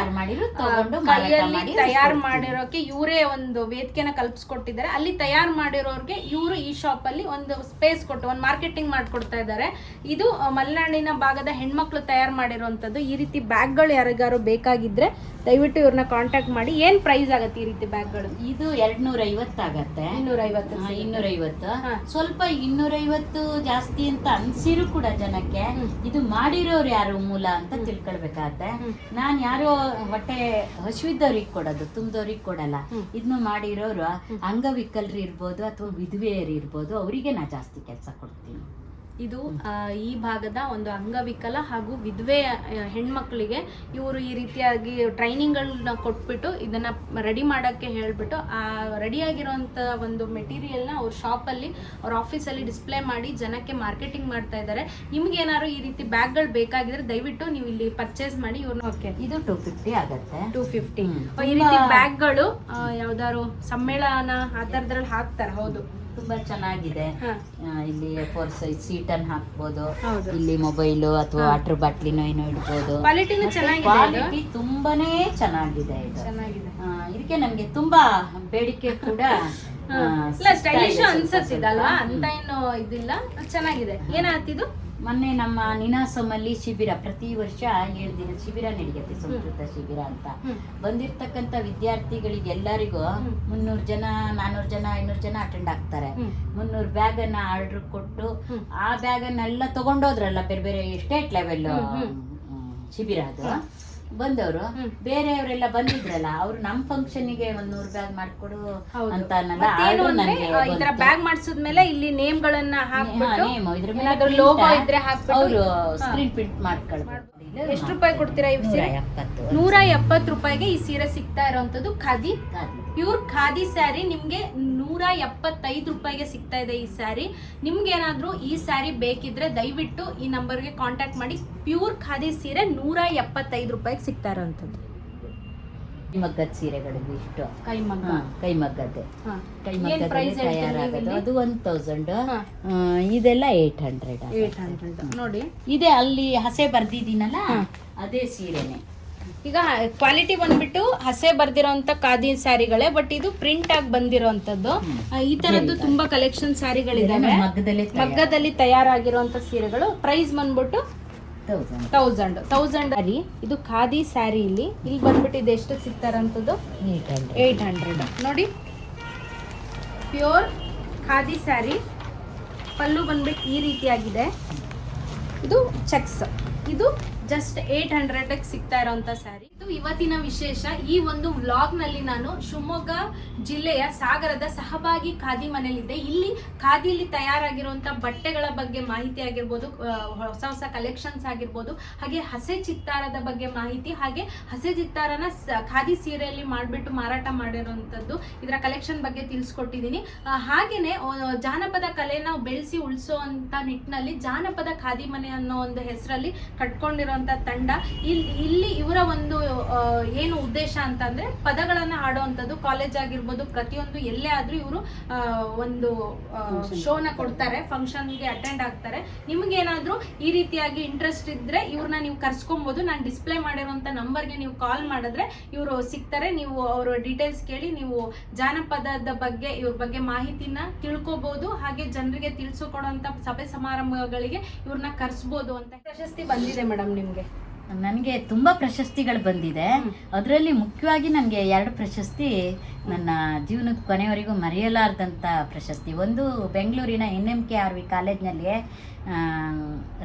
ತಗೊಂಡು ಕೈಯಲ್ಲಿ ತಯಾರು ಮಾಡಿರೋಕೆ ಇವರೇ ಒಂದು ವೇದಿಕೆನ ಕಲ್ಪಿಸ್ಕೊಟ್ಟಿದ್ದಾರೆ. ಅಲ್ಲಿ ತಯಾರು ಮಾಡಿರೋರ್ಗೆ ಇವರು ಈ ಶಾಪ್ ಅಲ್ಲಿ ಒಂದು ಸ್ಪೇಸ್ ಕೊಟ್ಟು ಒಂದು ಮಾರ್ಕೆಟಿಂಗ್ ಮಾಡ್ಕೊಡ್ತಾ ಇದ್ದಾರೆ. ಇದು ಮಲೆನಾಡಿನ ಭಾಗದ ಹೆಣ್ಮಕ್ಳು ತಯಾರು ಮಾಡಿರುವಂತದ್ದು. ಈ ರೀತಿ ಬ್ಯಾಗ್ ಗಳು ಯಾರಿಗಾರು ಬೇಕಾಗಿದ್ರೆ ದಯವಿಟ್ಟು ಇವ್ರನ್ನ ಕಾಂಟ್ಯಾಕ್ಟ್ ಮಾಡಿ. ಏನ್ ಪ್ರೈಸ್ ಆಗತ್ತೆ ಈ ರೀತಿ ಬ್ಯಾಗ್ ಗಳು? ಇದು 250 ಆಗತ್ತೆ. 250. ಸ್ವಲ್ಪ 250 ಜಾಸ್ತಿ ಅಂತ ಅನ್ಸಿರು ಕೂಡ ಜನಕ್ಕೆ. ಇದು ಮಾಡಿರೋರು ಯಾರು ಮೂಲ ಅಂತ ತಿಳ್ಕೊಳ್ಬೇಕಾಗತ್ತೆ. ನಾನ್ ಯಾರೋ ಹೊಟ್ಟೆ ಹಸಿವಿದ್ದವ್ರಿಗೆ ಕೊಡೋದು, ತುಂಬದವ್ರಿಗೆ ಕೊಡಲ್ಲ. ಇದನ್ನು ಮಾಡಿರೋರು ಅಂಗವಿಕಲರು ಇರ್ಬೋದು ಅಥವಾ ವಿಧವೆಯರು ಇರ್ಬೋದು, ಅವರಿಗೆ ನಾ ಜಾಸ್ತಿ ಕೆಲಸ ಕೊಡ್ತೀನಿ. ಇದು ಈ ಭಾಗದ ಒಂದು ಅಂಗವಿಕಲ ಹಾಗೂ ವಿಧವೆ ಹೆಣ್ಮಕ್ಳಿಗೆ ಇವರು ಈ ರೀತಿಯಾಗಿ ಟ್ರೈನಿಂಗ್ಗಳನ್ನ ಕೊಟ್ಬಿಟ್ಟು ಇದನ್ನ ರೆಡಿ ಮಾಡೋಕ್ಕೆ ಹೇಳ್ಬಿಟ್ಟು ಆ ರೆಡಿ ಆಗಿರೋಂಥ ಒಂದು ಮೆಟೀರಿಯಲ್ನ ಅವ್ರ ಶಾಪಲ್ಲಿ, ಅವ್ರ ಆಫೀಸಲ್ಲಿ ಡಿಸ್ಪ್ಲೇ ಮಾಡಿ ಜನಕ್ಕೆ ಮಾರ್ಕೆಟಿಂಗ್ ಮಾಡ್ತಾ ಇದ್ದಾರೆ. ನಿಮ್ಗೆ ಏನಾದ್ರು ಈ ರೀತಿ ಬ್ಯಾಗ್ಗಳು ಬೇಕಾಗಿದ್ರೆ ದಯವಿಟ್ಟು ನೀವು ಇಲ್ಲಿ ಪರ್ಚೇಸ್ ಮಾಡಿ ಇವ್ರನ್ನ. ಓಕೆ, ಇದು 250 ಆಗುತ್ತೆ. 250. ಈ ರೀತಿ ಬ್ಯಾಗ್ಗಳು ಯಾವ್ದಾದ್ರು ಸಮ್ಮೇಳನ ಆ ಥರದ್ರಲ್ಲಿ ಹಾಕ್ತಾರೆ. ಹೌದು, ತುಂಬಾ ಚೆನ್ನಾಗಿದೆ. ಇಲ್ಲಿ 4 ಸೈಜ್ ಸೀಟ್ ಅನ್ನು ಹಾಕ್ಬೋದು. ಹೌದು. ಇಲ್ಲಿ ಮೊಬೈಲು ಅಥವಾ ವಾಟರ್ ಬಾಟ್ಲಿನೋ ಏನೋ ಇಡ್ಬೋದು. ಕ್ವಾಲಿಟಿನೂ ಚೆನ್ನಾಗಿದೆ. ಕ್ವಾಲಿಟಿ ತುಂಬಾನೇ ಚೆನ್ನಾಗಿದೆ ಇದು. ಚೆನ್ನಾಗಿದೆ. ಇದಕ್ಕೆ ನಮ್ಗೆ ತುಂಬಾ ಬೇಡಿಕೆ ಕೂಡ ಸ್ಟೈಲಿಶ್ ಅನ್ಸತ್ತಿದಲ್ವಾ ಅಂತ ಏನು ಇದಿಲ್ಲ, ಚೆನ್ನಾಗಿದೆ. ಏನಾಗ್ತಿದ್ದು ಮೊನ್ನೆ ನಮ್ಮ ನಿನಾಸಮಲ್ಲಿ ಶಿಬಿರ, ಪ್ರತಿ ವರ್ಷ 7 ದಿನ ಶಿಬಿರ ನಡೆಯುತ್ತೆ, ಸಂಸ್ಕೃತ ಶಿಬಿರ ಅಂತ. ಬಂದಿರ್ತಕ್ಕಂಥ ವಿದ್ಯಾರ್ಥಿಗಳಿಗೆ ಎಲ್ಲರಿಗೂ 300 ಜನ, 400 ಜನ, 500 ಜನ ಅಟೆಂಡ್ ಆಗ್ತಾರೆ. 300 ಬ್ಯಾಗ್ ಅನ್ನ ಆರ್ಡರ್ ಕೊಟ್ಟು ಆ ಬ್ಯಾಗ್ ಅನ್ನೆಲ್ಲ ತಗೊಂಡೋದ್ರಲ್ಲ, ಬೇರೆ ಬೇರೆ ಸ್ಟೇಟ್ ಲೆವೆಲ್ ಶಿಬಿರ ಅದು. ಬಂದವರು ಬೇರೆಯವರೆಲ್ಲ ಬಂದಿದ್ರಲ್ಲ, ಅವ್ರು ನಮ್ ಫಂಕ್ಷನ್ ಗೆ 100 ಬ್ಯಾಗ್ ಮಾಡ್ಕೊಡು ಅಂತ ಬ್ಯಾಗ್ ಮಾಡಿಸಿದ್ಮೇಲೆ ಇಲ್ಲಿ ನೇಮ್ ಗಳನ್ನ ಹಾಕ್ಬಿಟ್ಟು ಲೋಗೋ ಇದ್ರೆ ಅವರು ಸ್ಕ್ರೀನ್ ಪ್ರಿಂಟ್ ಮಾಡ್ಕೊಳ್ಬೋದು. ಎಷ್ಟು ರೂಪಾಯಿ ಕೊಡ್ತೀರಾ? 170 ರೂಪಾಯಿಗೆ ಈ ಸೀರೆ ಸಿಗ್ತಾ ಇರೋಂಥದ್ದು ಖಾದಿ ಪ್ಯೂರ್ ಖಾದಿ ಸ್ಯಾರಿ ನಿಮ್ಗೆ 175 ಸಿಗ್ತಾ ಇದೆ ಈ ಸ್ಯಾರಿ. ನಿಮ್ಗೇನಾದ್ರೂ ಈ ಸ್ಯಾರಿ ಬೇಕಿದ್ರೆ ದಯವಿಟ್ಟು ಈ ನಂಬರ್ಗೆ ಕಾಂಟ್ಯಾಕ್ಟ್ ಮಾಡಿ. ಪ್ಯೂರ್ ಖಾದಿ ಸೀರೆ 175 ಸಿಗ್ತಾ ಇರೋಂಥದ್ದು. ಮಗ್ಗದ ಸೀರೆಗಳು ಇಷ್ಟು ಕೈಮಗ್ಗ ಕೈಮಗ್ಗದ್ದೆ ಹಾ. ಏನ್ ಕೈಮಗ್ಗದಲ್ಲಿ price ಹೇಳ್ತೀರಿ ತಯಾರಾಗೋದು ನೀವಿಲ್ಲಿ? ಅದು 1000 ಹಾ. ಇದೆಲ್ಲ 800 800 ನೋಡಿ. ಇದೆ ಅಲ್ಲಿ ಹಸೆ ಬರ್ದಿದ್ದೀನಲ್ಲ ಅದೇ ಸೀರೆನೆ. ಈಗ ಕ್ವಾಲಿಟಿ ಬಂದ್ಬಿಟ್ಟು ಹಸೆ ಬರ್ದಿರೋಂಥ ಖಾದಿ ಸ್ಯಾರಿಗಳೇ, ಬಟ್ ಇದು ಪ್ರಿಂಟ್ ಆಗಿ ಬಂದಿರೋಂಥದ್ದು. ಈ ತರದ್ದು ತುಂಬಾ ಕಲೆಕ್ಷನ್ ಸ್ಯಾರಿಗಳಿದಾವೆ. ಮಗ್ಗದಲ್ಲಿ ತಯಾರಾಗಿರುವಂತ ಸೀರೆಗಳು. ಪ್ರೈಸ್ ಬಂದ್ಬಿಟ್ಟು 1000 ಸ್ಯಾರಿ. ಇದು ಖಾದಿ ಸ್ಯಾರಿ. ಇಲ್ಲಿ ಬಂದ್ಬಿಟ್ಟು ಇದು ಎಷ್ಟು ಸಿಗ್ತಾರಂಥದ್ದು 800 ನೋಡಿ. ಪ್ಯೂರ್ ಖಾದಿ ಸ್ಯಾರಿ. ಪಲ್ಲು ಬಂದ್ಬಿಟ್ಟು ಈ ರೀತಿಯಾಗಿದೆ. ಇದು ಚೆಕ್ಸ್. ಇದು ಜಸ್ಟ್ 800 ಸಿಗ್ತಾ ಇರೋಂಥ ಸ್ಯಾರಿ. ಇದು ಇವತ್ತಿನ ವಿಶೇಷ. ಈ ಒಂದು ವ್ಲಾಗ್ ನಲ್ಲಿ ನಾನು ಶಿವಮೊಗ್ಗ ಜಿಲ್ಲೆಯ ಸಾಗರದ ಸಹಭಾಗಿ ಖಾದಿ ಮನೆಯಲ್ಲಿದ್ದೆ. ಇಲ್ಲಿ ಖಾದಿಯಲ್ಲಿ ತಯಾರಾಗಿರುವಂತ ಬಟ್ಟೆಗಳ ಬಗ್ಗೆ ಮಾಹಿತಿ ಆಗಿರ್ಬೋದು, ಹೊಸ ಹೊಸ ಕಲೆಕ್ಷನ್ಸ್ ಆಗಿರ್ಬೋದು, ಹಾಗೆ ಹಸೆ ಚಿತ್ತಾರದ ಬಗ್ಗೆ ಮಾಹಿತಿ, ಹಾಗೆ ಹಸೆ ಚಿತ್ತಾರನ ಖಾದಿ ಸೀರೆಯಲ್ಲಿ ಮಾಡಿಬಿಟ್ಟು ಮಾರಾಟ ಮಾಡಿರುವಂಥದ್ದು, ಇದರ ಕಲೆಕ್ಷನ್ ಬಗ್ಗೆ ತಿಳಿಸ್ಕೊಟ್ಟಿದ್ದೀನಿ. ಹಾಗೇನೆ ಜಾನಪದ ಕಲೆನ ಬೆಳೆಸಿ ಉಳಿಸೋಂಥ ನಿಟ್ಟಿನಲ್ಲಿ ಜಾನಪದ ಖಾದಿ ಮನೆ ಅನ್ನೋ ಒಂದು ಹೆಸರಲ್ಲಿ ಕಟ್ಕೊಂಡಿರುವಂತ ತಂಡ. ಇಲ್ಲಿ ಇವರ ಒಂದು ಏನು ಉದ್ದೇಶ ಅಂತಂದ್ರೆ ಪದಗಳನ್ನ ಹಾಡುವಂಥದ್ದು. ಕಾಲೇಜ್ ಆಗಿರ್ಬೋದು, ಪ್ರತಿಯೊಂದು ಎಲ್ಲೇ ಆದ್ರೂ ಇವರು ಒಂದು ಶೋನ ಕೊಡ್ತಾರೆ, ಫಂಕ್ಷನ್ಗೆ ಅಟೆಂಡ್ ಆಗ್ತಾರೆ. ನಿಮ್ಗೇನಾದ್ರೂ ಈ ರೀತಿಯಾಗಿ ಇಂಟ್ರೆಸ್ಟ್ ಇದ್ರೆ ಇವ್ರನ್ನ ನೀವು ಕರ್ಸ್ಕೊಬಹುದು. ನಾನು ಡಿಸ್ಪ್ಲೇ ಮಾಡಿರುವಂತ ನಂಬರ್ಗೆ ನೀವು ಕಾಲ್ ಮಾಡಿದ್ರೆ ಇವರು ಸಿಗ್ತಾರೆ. ನೀವು ಅವರ ಡೀಟೇಲ್ಸ್ ಕೇಳಿ ನೀವು ಜಾನಪದದ ಬಗ್ಗೆ ಇವ್ರ ಬಗ್ಗೆ ಮಾಹಿತಿನ ತಿಳ್ಕೊಬಹುದು. ಹಾಗೆ ಜನರಿಗೆ ತಿಳಿಸ್ಕೊಡುವಂತ ಸಭೆ ಸಮಾರಂಭಗಳಿಗೆ ಇವ್ರನ್ನ ಕರ್ಸ್ಬೋದು ಅಂತ. ಪ್ರಶಸ್ತಿ ಬಂದಿದೆ ಮೇಡಮ್ ನಿಮ್ಗೆ? ನನಗೆ ತುಂಬ ಪ್ರಶಸ್ತಿಗಳು ಬಂದಿದೆ. ಅದರಲ್ಲಿ ಮುಖ್ಯವಾಗಿ ನನಗೆ 2 ಪ್ರಶಸ್ತಿ ನನ್ನ ಜೀವನದ ಕೊನೆಯವರೆಗೂ ಮರೆಯಲಾರ್ದಂಥ ಪ್ರಶಸ್ತಿ. ಒಂದು ಬೆಂಗಳೂರಿನ NMKRV ಕಾಲೇಜ್ನಲ್ಲಿ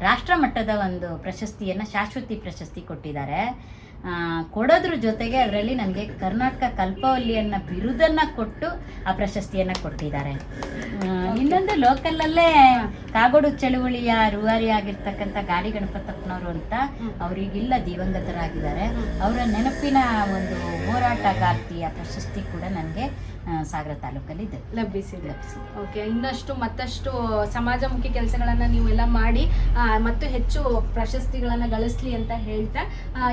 ರಾಷ್ಟ್ರ ಮಟ್ಟದ ಒಂದು ಪ್ರಶಸ್ತಿಯನ್ನು, ಶಾಶ್ವತಿ ಪ್ರಶಸ್ತಿ ಕೊಟ್ಟಿದ್ದಾರೆ. ಕೊಡೋದ್ರ ಜೊತೆಗೆ ಅದರಲ್ಲಿ ನನಗೆ ಕರ್ನಾಟಕ ಕಲ್ಪವಲ್ಲಿಯನ್ನು ಬಿರುದನ್ನು ಕೊಟ್ಟು ಆ ಪ್ರಶಸ್ತಿಯನ್ನು ಕೊಟ್ಟಿದ್ದಾರೆ. ಇನ್ನೊಂದು ಲೋಕಲಲ್ಲೇ ಕಾಗೋಡು ಚಳುವಳಿಯ ರೂವಾರಿ ಆಗಿರ್ತಕ್ಕಂಥ ಗಾಡಿ ಗಣಪತಪ್ಪನವರು ಅಂತ, ಅವರಿಗಿಲ್ಲ, ದಿವಂಗತರಾಗಿದ್ದಾರೆ. ಅವರ ನೆನಪಿನ ಒಂದು ಹೋರಾಟಗಾರ್ತಿಯ ಪ್ರಶಸ್ತಿ ಕೂಡ ನನಗೆ ಸಾಗರ ತಾಲೂಕಲ್ಲಿ ಲಭಿಸಿದೆ. ಓಕೆ, ಇನ್ನಷ್ಟು ಮತ್ತಷ್ಟು ಸಮಾಜಮುಖಿ ಕೆಲಸಗಳನ್ನ ನೀವೆಲ್ಲ ಮಾಡಿ ಮತ್ತು ಹೆಚ್ಚು ಪ್ರಶಸ್ತಿಗಳನ್ನ ಗಳಿಸ್ಲಿ ಅಂತ ಹೇಳ್ತಾ,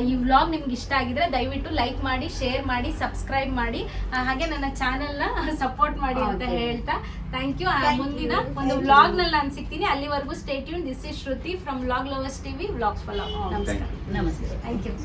ಈ ವ್ಲಾಗ್ ನಿಮ್ಗೆ ಇಷ್ಟ ಆಗಿದ್ರೆ ದಯವಿಟ್ಟು ಲೈಕ್ ಮಾಡಿ, ಶೇರ್ ಮಾಡಿ, ಸಬ್ಸ್ಕ್ರೈಬ್ ಮಾಡಿ, ಹಾಗೆ ನನ್ನ ಚಾನೆಲ್ನ ಸಪೋರ್ಟ್ ಮಾಡಿ ಅಂತ ಹೇಳ್ತಾ ಥ್ಯಾಂಕ್ ಯು. ಮುಂದಿನ ಒಂದು ವ್ಲಾಗ್ ನಲ್ಲಿ ನಾನು ಸಿಗ್ತೀನಿ. ಅಲ್ಲಿವರೆಗೂ stay tune. This is Shruti from vlog lovers TV, vlogs follow. ನಮಸ್ಕಾರ. ನಮಸ್ತೆ. Thank you.